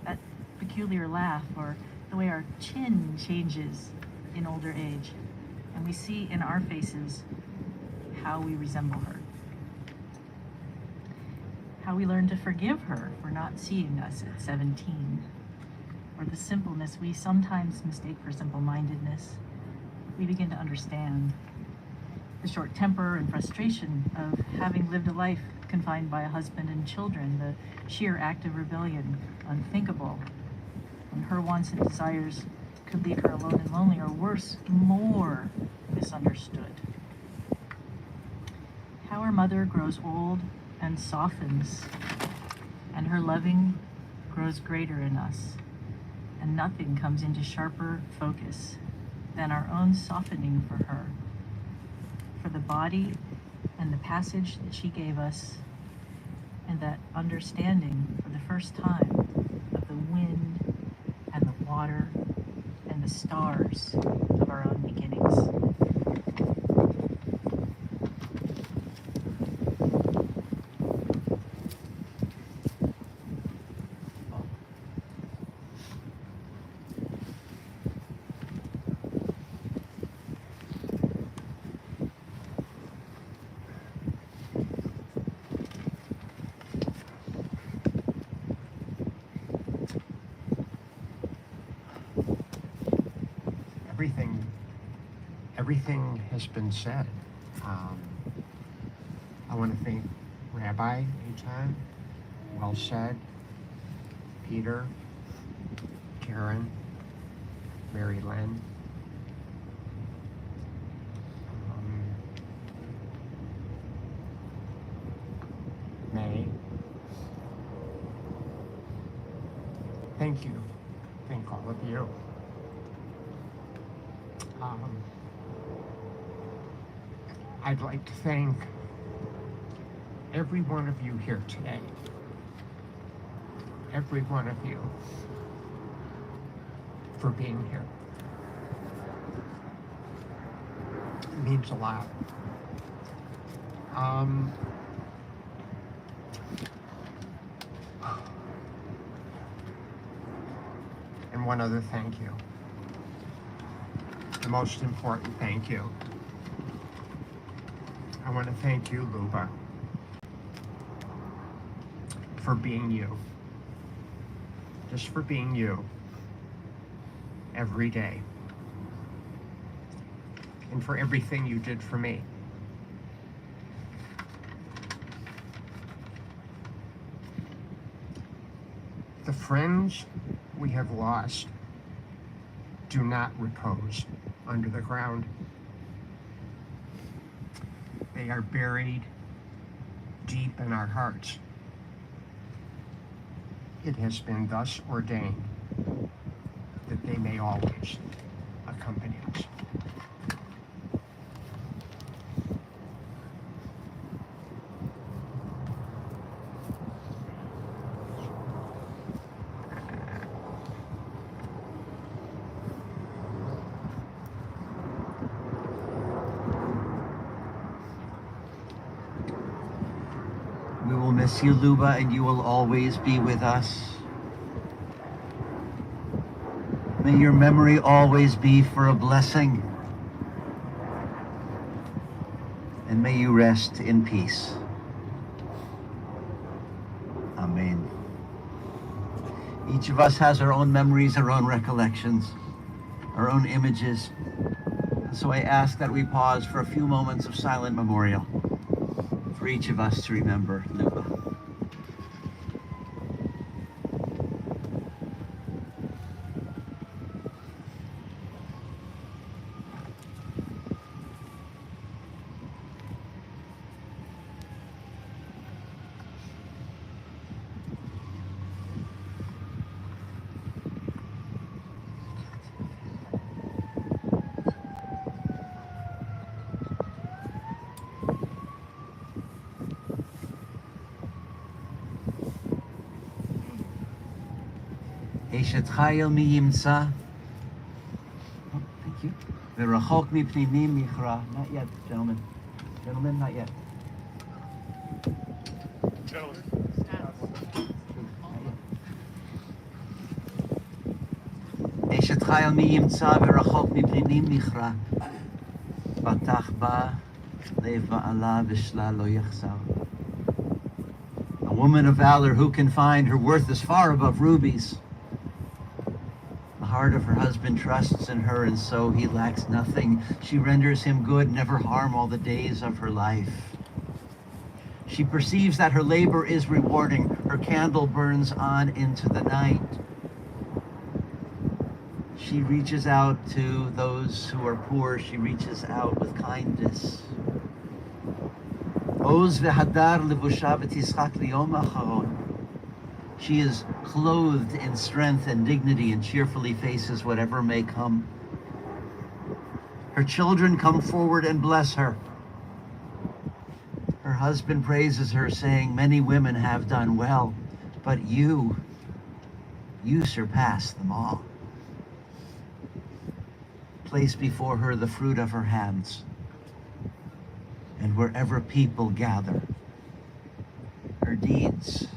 that peculiar laugh, or the way our chin changes in older age, and we see in our faces how we resemble her. How we learn to forgive her for not seeing us at 17, or the simpleness we sometimes mistake for simple-mindedness. We begin to understand the short temper and frustration of having lived a life confined by a husband and children, the sheer act of rebellion, unthinkable, when her wants and desires could leave her alone and lonely, or worse, more misunderstood. How our mother grows old and softens, and her loving grows greater in us, and nothing comes into sharper focus than our own softening for her, for the body and the passage that she gave us, and that understanding for the first time of the wind and the water and the stars of our own beginnings. Everything has been said. I want to thank Rabbi Eitan, well said, Peter, Karen, Mary Lynn, May. Thank you. Thank all of you. I'd like to thank every one of you here today. Every one of you. for being here. It means a lot. And one other thank you. The most important thank you. I want to thank you, Luba, for being you. Just for being you every day. And for everything you did for me. The friends we have lost do not repose under the ground. They are buried deep in our hearts. It has been thus ordained that they may always accompany us. We will miss you, Luba, and you will always be with us. May your memory always be for a blessing. And may you rest in peace. Amen. Each of us has our own memories, our own recollections, our own images. So I ask that we pause for a few moments of silent memorial for each of us to remember Luba. אשת חיל מי ימצא. Oh, thank you. ורחוק מפנינים יכרע. Not yet, gentlemen. Gentlemen, not yet. אשת חיל מי ימצא ורחוק מפנינים יכרע. פתח בה לב בעלה ושלה לא יחסר. A woman of valor, who can find? Her worth is far above rubies. The heart of her husband trusts in her, and so he lacks nothing. She renders him good, never harm all the days of her life. She perceives that her labor is rewarding. Her candle burns on into the night. She reaches out to those who are poor. She reaches out with kindness. Oz v'hadar levusha v'tischak liyom ha'acharon. She is clothed in strength and dignity and cheerfully faces whatever may come. Her children come forward and bless her. Her husband praises her, saying, many women have done well, but you surpass them all. Place before her the fruit of her hands, and wherever people gather, her deeds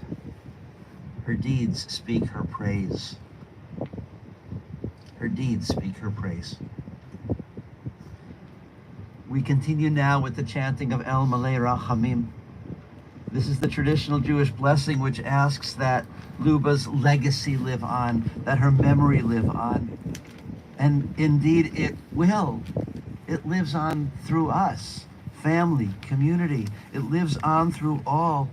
speak her praise. Her deeds speak her praise. We continue now with the chanting of El Malei Rachamim. This is the traditional Jewish blessing which asks that Luba's legacy live on, that her memory live on. And indeed it will. It lives on through us, family, community. It lives on through all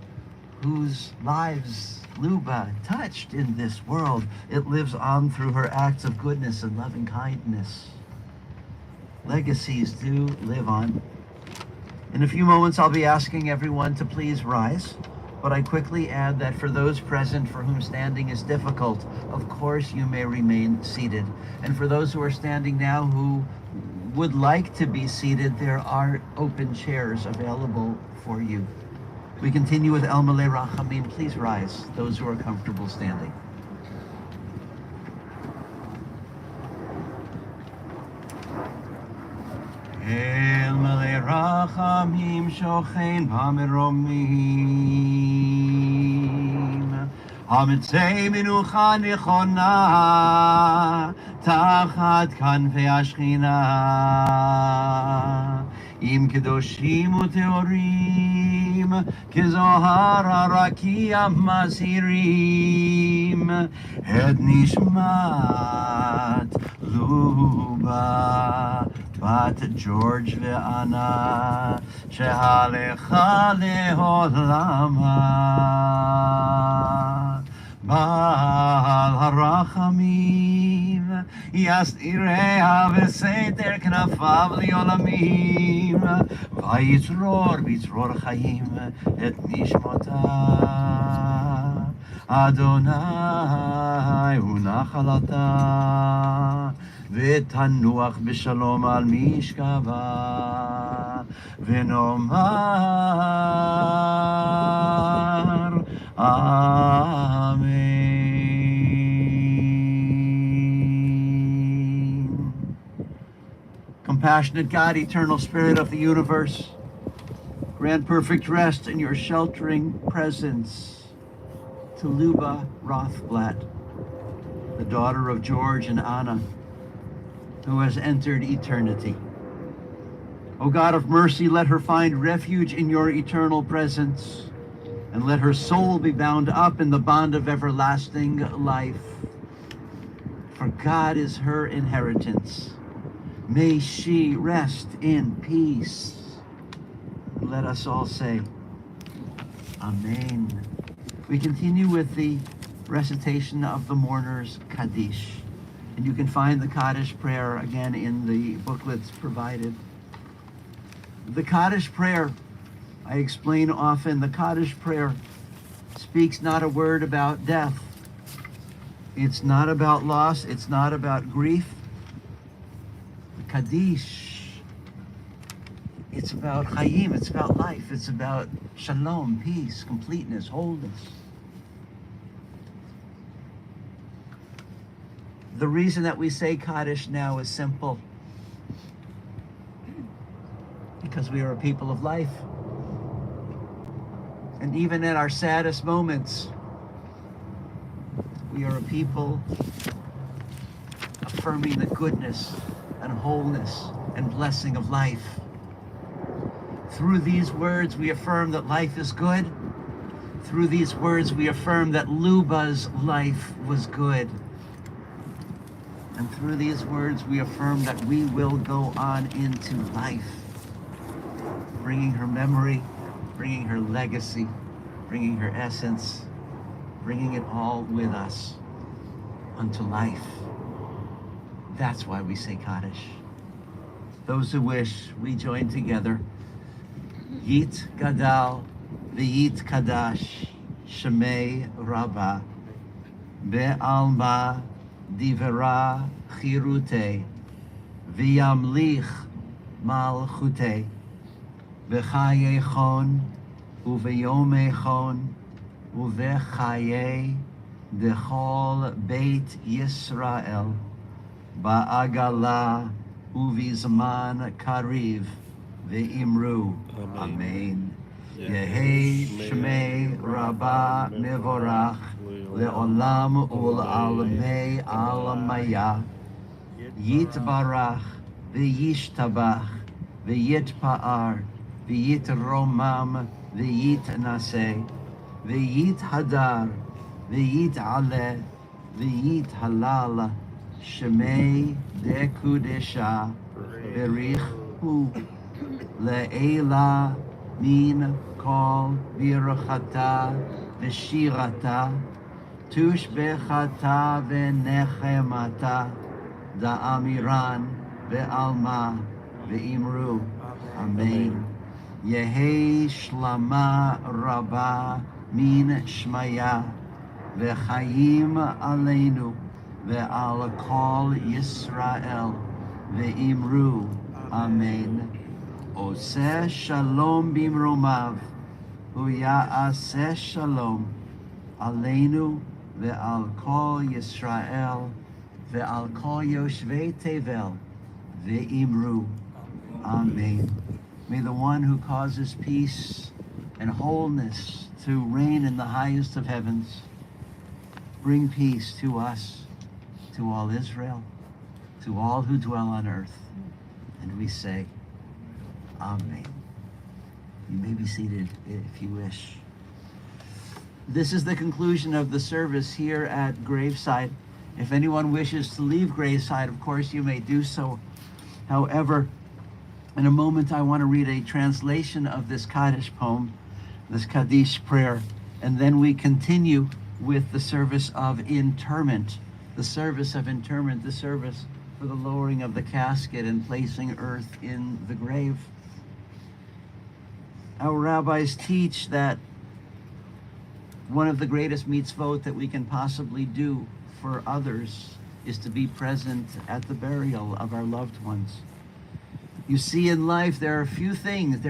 whose lives Luba touched in this world. It lives on through her acts of goodness and loving kindness. Legacies do live on. In a few moments, I'll be asking everyone to please rise, but I quickly add that for those present for whom standing is difficult, of course you may remain seated. And for those who are standing now who would like to be seated, there are open chairs available for you. We continue with El Malei Rachamim. Please rise, those who are comfortable standing. אל מלא רחמים שוכן במרומים, המצא מנוחה נכונה תחת כנפי השכינה, עם קדושים וטהורים כזוהר הרקיע מזהירים את נשמת לובה בת ג'ורג' ואנה שהלכה לעולמה. בעל הרחמים יסתיריה בסתר כנפיו לעולמים, ויצרור בצרור חיים את נשמתה. אדוני הוא נחלתה, ותנוח בשלום על משכבה, ונאמר אמן. Compassionate God, eternal Spirit of the universe, grant perfect rest in your sheltering presence to Luba Rothblatt, the daughter of George and Anna, who has entered eternity. O God of mercy, let her find refuge in your eternal presence, and let her soul be bound up in the bond of everlasting life. For God is her inheritance. May she rest in peace. Let us all say, Amen. We continue with the recitation of the mourner's Kaddish. And you can find the Kaddish prayer again in the booklets provided. The Kaddish prayer, I explain often, the Kaddish prayer speaks not a word about death. It's not about loss. It's not about grief. The Kaddish, it's about Chaim. It's about life. It's about shalom, peace, completeness, wholeness. The reason that we say Kaddish now is simple. Because we are a people of life. And even in our saddest moments, we are a people affirming the goodness and wholeness and blessing of life. Through these words, we affirm that life is good. Through these words, we affirm that Luba's life was good. And through these words, we affirm that we will go on into life, bringing her memory, bringing her legacy, bringing her essence, bringing it all with us unto life. That's why we say Kaddish. Those who wish, we join together. Yit Gadal v'Yit Kadash Shemei Rabbah Be'alma Divera Chirute V'Yamlich Malchute V'Chayechon U'V'Yomechon U'V'Chaye Dechol Beit Yisrael Ba'agala U'V'Zman Kariv Ve'imru. Amen. Yehi Shmei Rabbah Mevorach Le'olam Ul'almei Alamaya Yitbarach Ve'yishtabach Ve'yitpa'ar Ve'yitromam Ve'yitnaseh Ve'yithadar Ve'yit'aleh Ve'yithalal Shmei Dekudesha Verichu Le'ela min kol birchata v'shirata tushbechata v'nechemata da'amiran ve'alma ve'imru. Amen. Yehi shlama rabba min shmaya ve'chayim aleinu ve'al kol Yisrael ve'imru. Amen. Oseh shalom bimromav, hu ya'aseh shalom aleinu ve'al kol Yisrael ve'al kol yoshvei tevel ve'imru. Amen. May the one who causes peace and wholeness to reign in the highest of heavens bring peace to us, to all Israel, to all who dwell on earth. And we say, Amen. You may be seated if you wish. This is the conclusion of the service here at Graveside. If anyone wishes to leave Graveside, of course, you may do so. However, in a moment, I want to read a translation of this Kaddish poem, this Kaddish prayer, and then we continue with the service of interment, the service of interment, the service for the lowering of the casket and placing earth in the grave. Our rabbis teach that one of the greatest mitzvot that we can possibly do for others is to be present at the burial of our loved ones. You see, in life, there are few things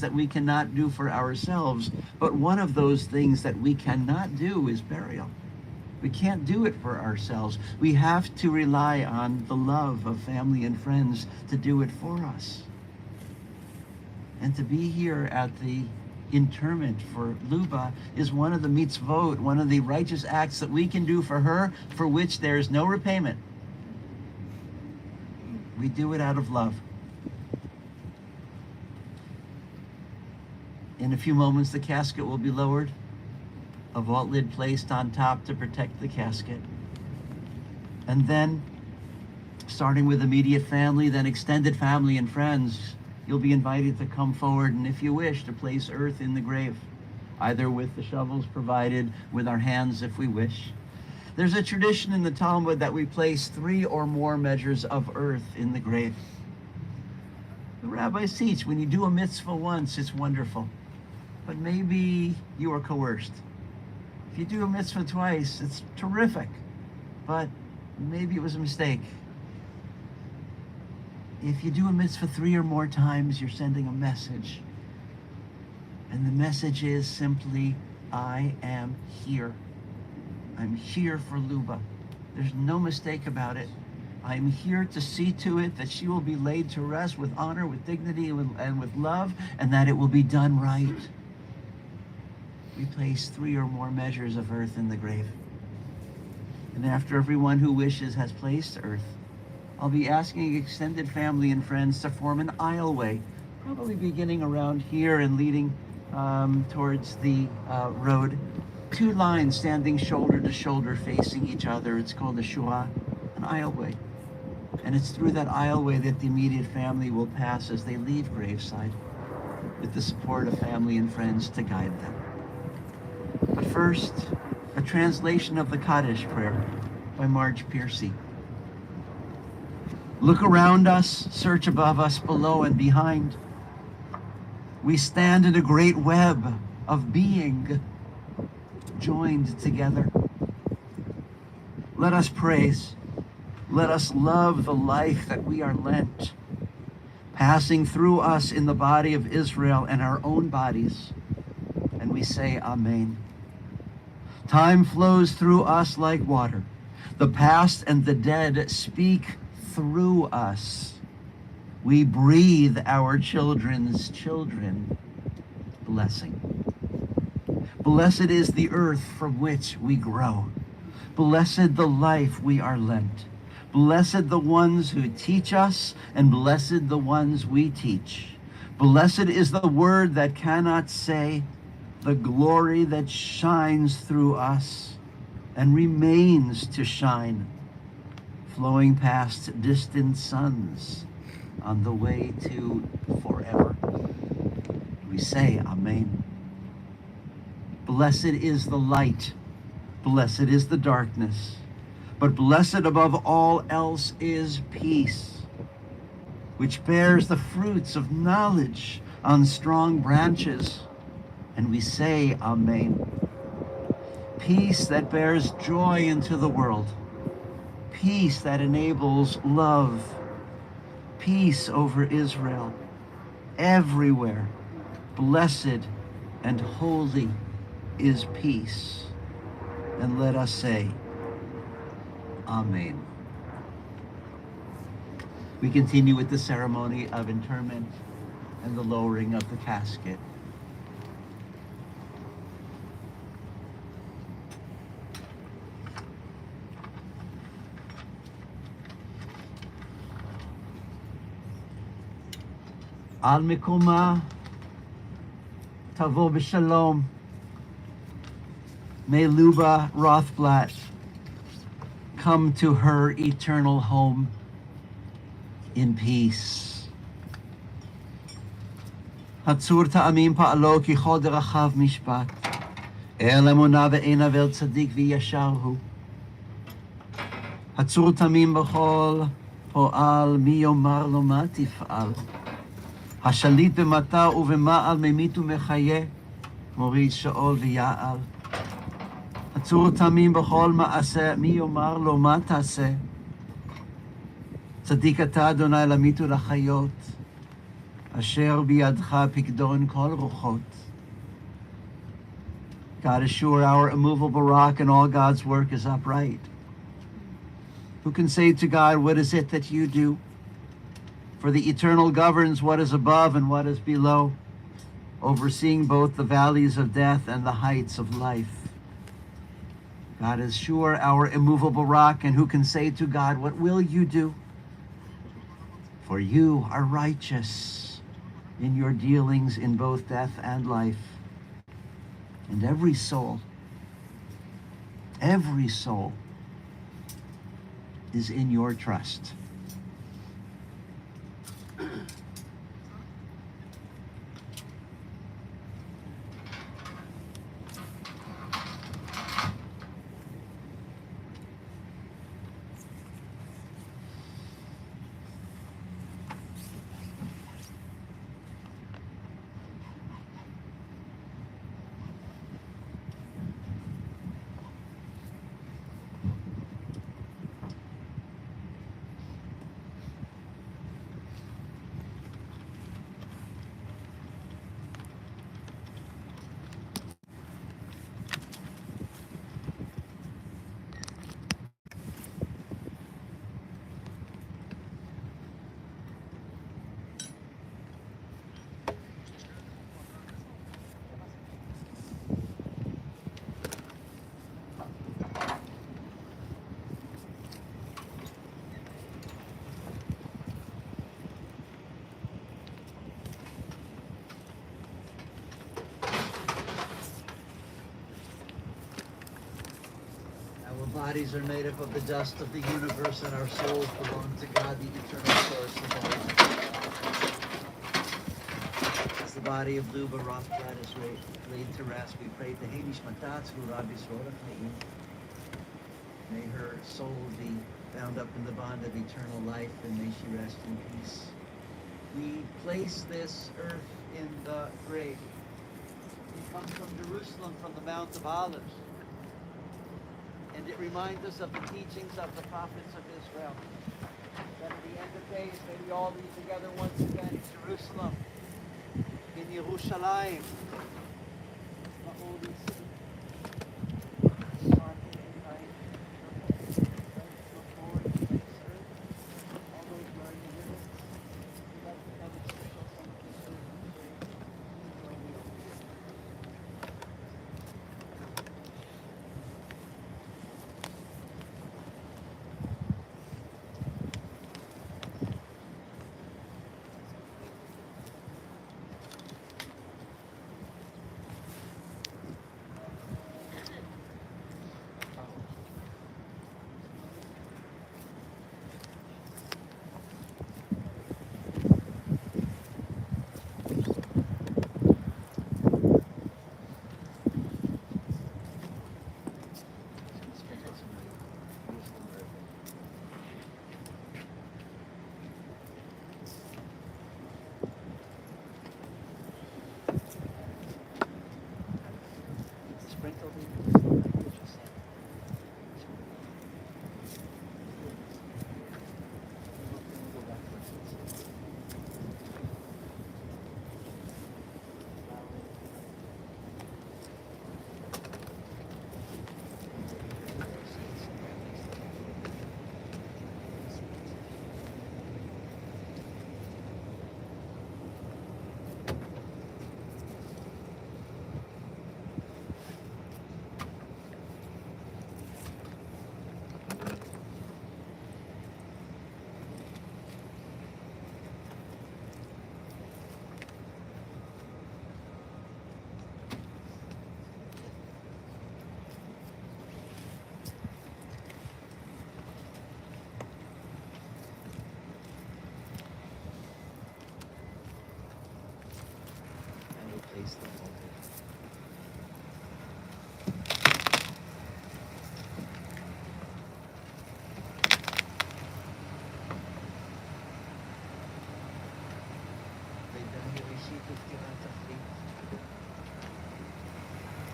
that we cannot do for ourselves, but one of those things that we cannot do is burial. We can't do it for ourselves. We have to rely on the love of family and friends to do it for us. And to be here at the interment for Luba is one of the mitzvot, one of the righteous acts that we can do for her, for which there is no repayment. We do it out of love. In a few moments, the casket will be lowered, a vault lid placed on top to protect the casket. And then, starting with immediate family, then extended family and friends, you'll be invited to come forward and, if you wish, to place earth in the grave, either with the shovels provided, with our hands if we wish. There's a tradition in the Talmud that we place 3 or more measures of earth in the grave. The rabbis teach when you do a mitzvah once, it's wonderful. But maybe you are coerced. If you do a mitzvah twice, it's terrific. But maybe it was a mistake. If you do a mitzvah 3 or more times, you're sending a message. And the message is simply, I am here. I'm here for Luba. There's no mistake about it. I'm here to see to it that she will be laid to rest with honor, with dignity, and with love, and that it will be done right. We place 3 or more measures of earth in the grave. And after everyone who wishes has placed earth, I'll be asking extended family and friends to form an aisleway, probably beginning around here and leading towards the road. 2 lines standing shoulder to shoulder facing each other. It's called a shua, an aisleway. And it's through that aisleway that the immediate family will pass as they leave Graveside, with the support of family and friends to guide them. But first, a translation of the Kaddish prayer by Marge Piercy. Look around us, search above us, below and behind. We stand in a great web of being joined together. Let us praise. Let us love the life that we are lent, passing through us in the body of Israel and our own bodies. And we say, Amen. Time flows through us like water. The past and the dead speak through us. We breathe our children's children blessing. Blessed is the earth from which we grow. Blessed the life we are lent. Blessed the ones who teach us, and blessed the ones we teach. Blessed is the word that cannot say, the glory that shines through us and remains to shine, flowing past distant suns on the way to forever. We say, Amen. Blessed is the light, blessed is the darkness, but blessed above all else is peace, which bears the fruits of knowledge on strong branches. And we say, Amen. Peace that bears joy into the world. Peace that enables love. Peace over Israel. Everywhere, blessed and holy is peace. And let us say, Amen. we continue with the ceremony of interment and the lowering of the casket. Al Mikoma Tavo B'Shalom. May Luba Rothblatt come to her eternal home in peace. Hatzur ta'amim pa'alo ki chol derachav mishpat. El emunah ve'enav el tzadik v'yashar hu. Hatzur ta'amim b'chol po'al mi yomar lo ma tif'al. השליט במטה ובמעל ממית ומחיה, מוריד שאול ויעל. הצור תמים בכל מעשה, מי יאמר לו מה תעשה? צדיק אתה אדוני למית ולחיות, אשר בידך פקדון כל רוחות. God is sure our immovable rock, and all God's work is upright. Who can say to God, what is it that you do? For the eternal governs what is above and what is below, overseeing both the valleys of death and the heights of life. God is sure our immovable rock, and who can say to God, what will you do? For you are righteous in your dealings in both death and life. And every soul is in your trust. Our bodies are made up of the dust of the universe, and our souls belong to God, the eternal source of all. As the body of Luba Rothblatt is laid to rest, we pray to Hamish Matatz, who Rabbi Sroda Chaim. May her soul be bound up in the bond of eternal life, and may she rest in peace. We place this earth in the grave. We come from Jerusalem, from the Mount of Olives. And it reminds us of the teachings of the prophets of Israel. That at the end of days, may we all be together once again in Jerusalem, in Yerushalayim, the holy city.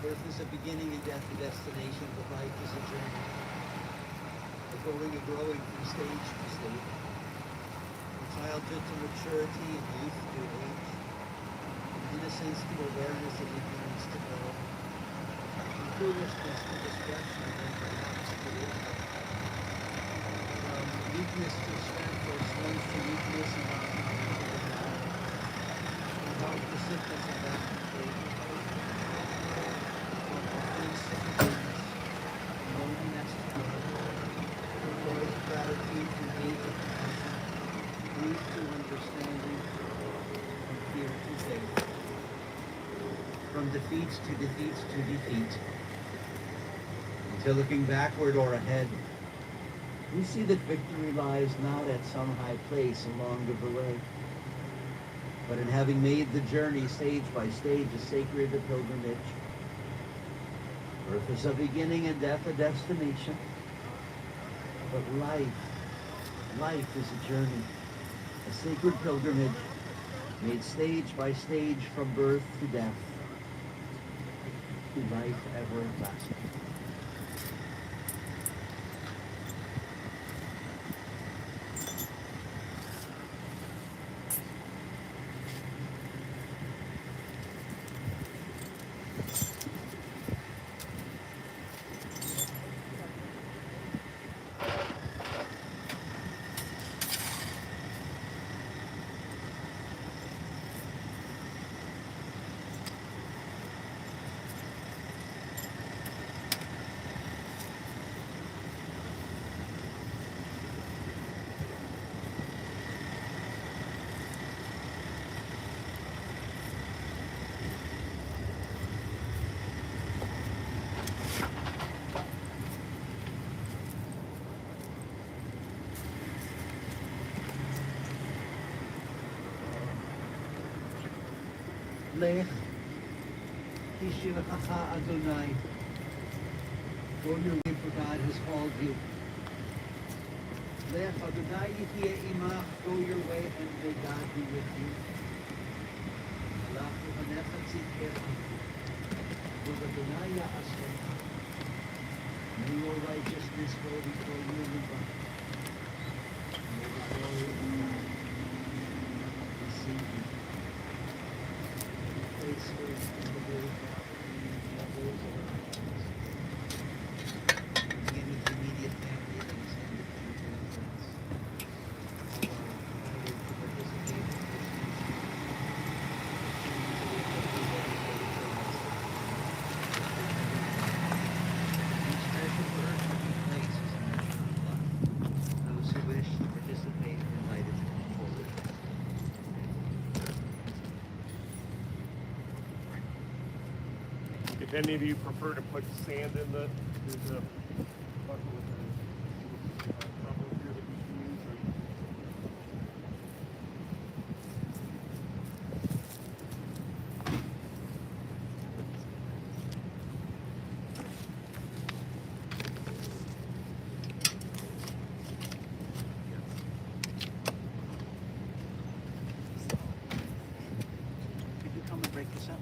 Birth is a beginning and death a destination, but life is a journey. A going and growing from stage to stage. From childhood to maturity and youth to age. From innocence to awareness and ignorance to know. From foolishness to destruction and then perhaps to live. From weakness to strength or strength to weakness and from health to sickness and back to faith. Loneliness to love, from joy to gratitude, from hate to compassion, grief to understanding, from fear to faith, from defeats to defeat, until looking backward or ahead, we see that victory lies not at some high place along the way, but in having made the journey stage by stage a sacred pilgrimage. Birth is a beginning and death a destination. But life is a journey, a sacred pilgrimage made stage by stage from birth to death, to life everlasting. Lech, Kishiracha Adonai. Go your way, for God has called you. Lech Adonai Yihye imach. Go your way, and may God be with you. Alach u'panecha tzidkecha. Adonai ya'asecha. May your righteousness go before you, Luba. May the glory of God receive you. Place her in the very that goes around us. Begin with the immediate family and extended family and friends. All are invited to participate in this each special word will be placed as a measure of love. Those who wish to participate are invited to come forward. If any of you prefer to put sand in there's a bucket with a tumble here that you can use. Could you come and break this up?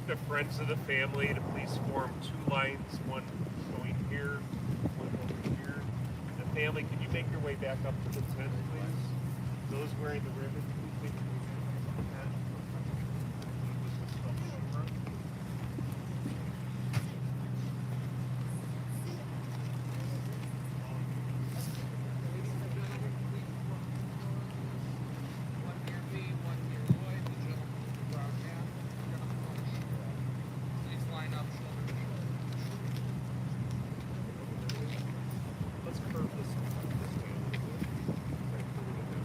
the friends of the family to please form two lines, one going here, one over here. And the family, can you make your way back up to the tent, please? Those wearing the ribbon, please make your way back up to the tent. This is from Shura. Let's curve this way a little bit. Right, curve it down.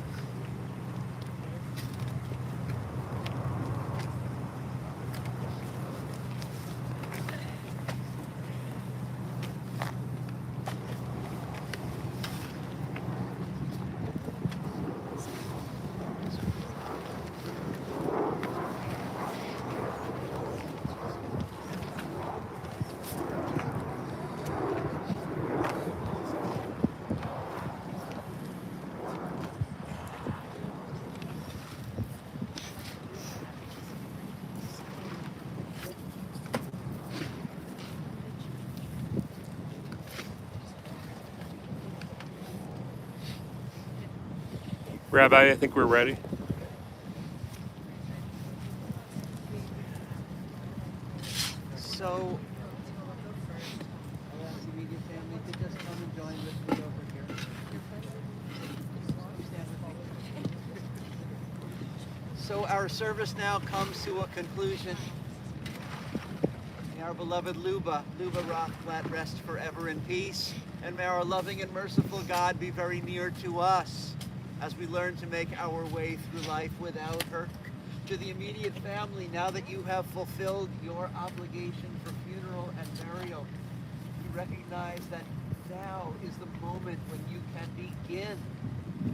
Rabbi, I think we're ready. So, I ask the immediate family to just come and join with me over here. So our service now comes to a conclusion. May our beloved Luba Rothblatt rest forever in peace, and may our loving and merciful God be very near to us as we learn to make our way through life without her. To the immediate family, now that you have fulfilled your obligation for funeral and burial, we recognize that now is the moment when you can begin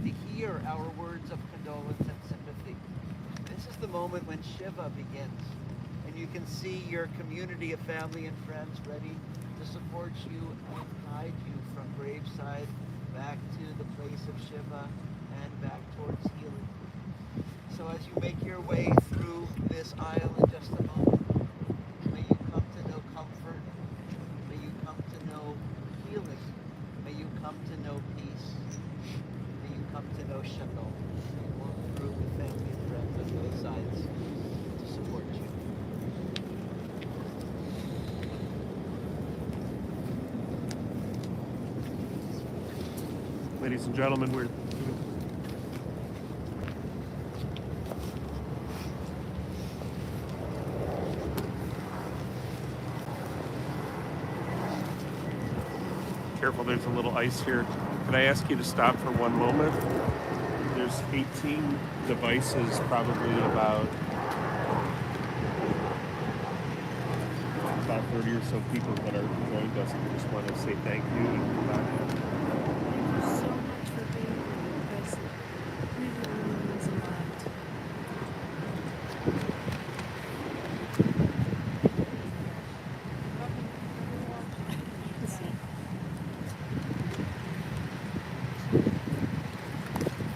to hear our words of condolence and sympathy. This is the moment when Shiva begins, and you can see your community of family and friends ready to support you and guide you from graveside back to the place of Shiva and back towards healing. So as you make your way through this aisle in just a moment, may you come to know comfort, may you come to know healing, may you come to know peace, may you come to know shalom. May you walk through with family and friends on both sides to support you. Ladies and gentlemen, we're careful, there's a little ice here. Can I ask you to stop for one moment? There's 18 devices, probably about 30 or so people that are joined us. We just want to say thank you and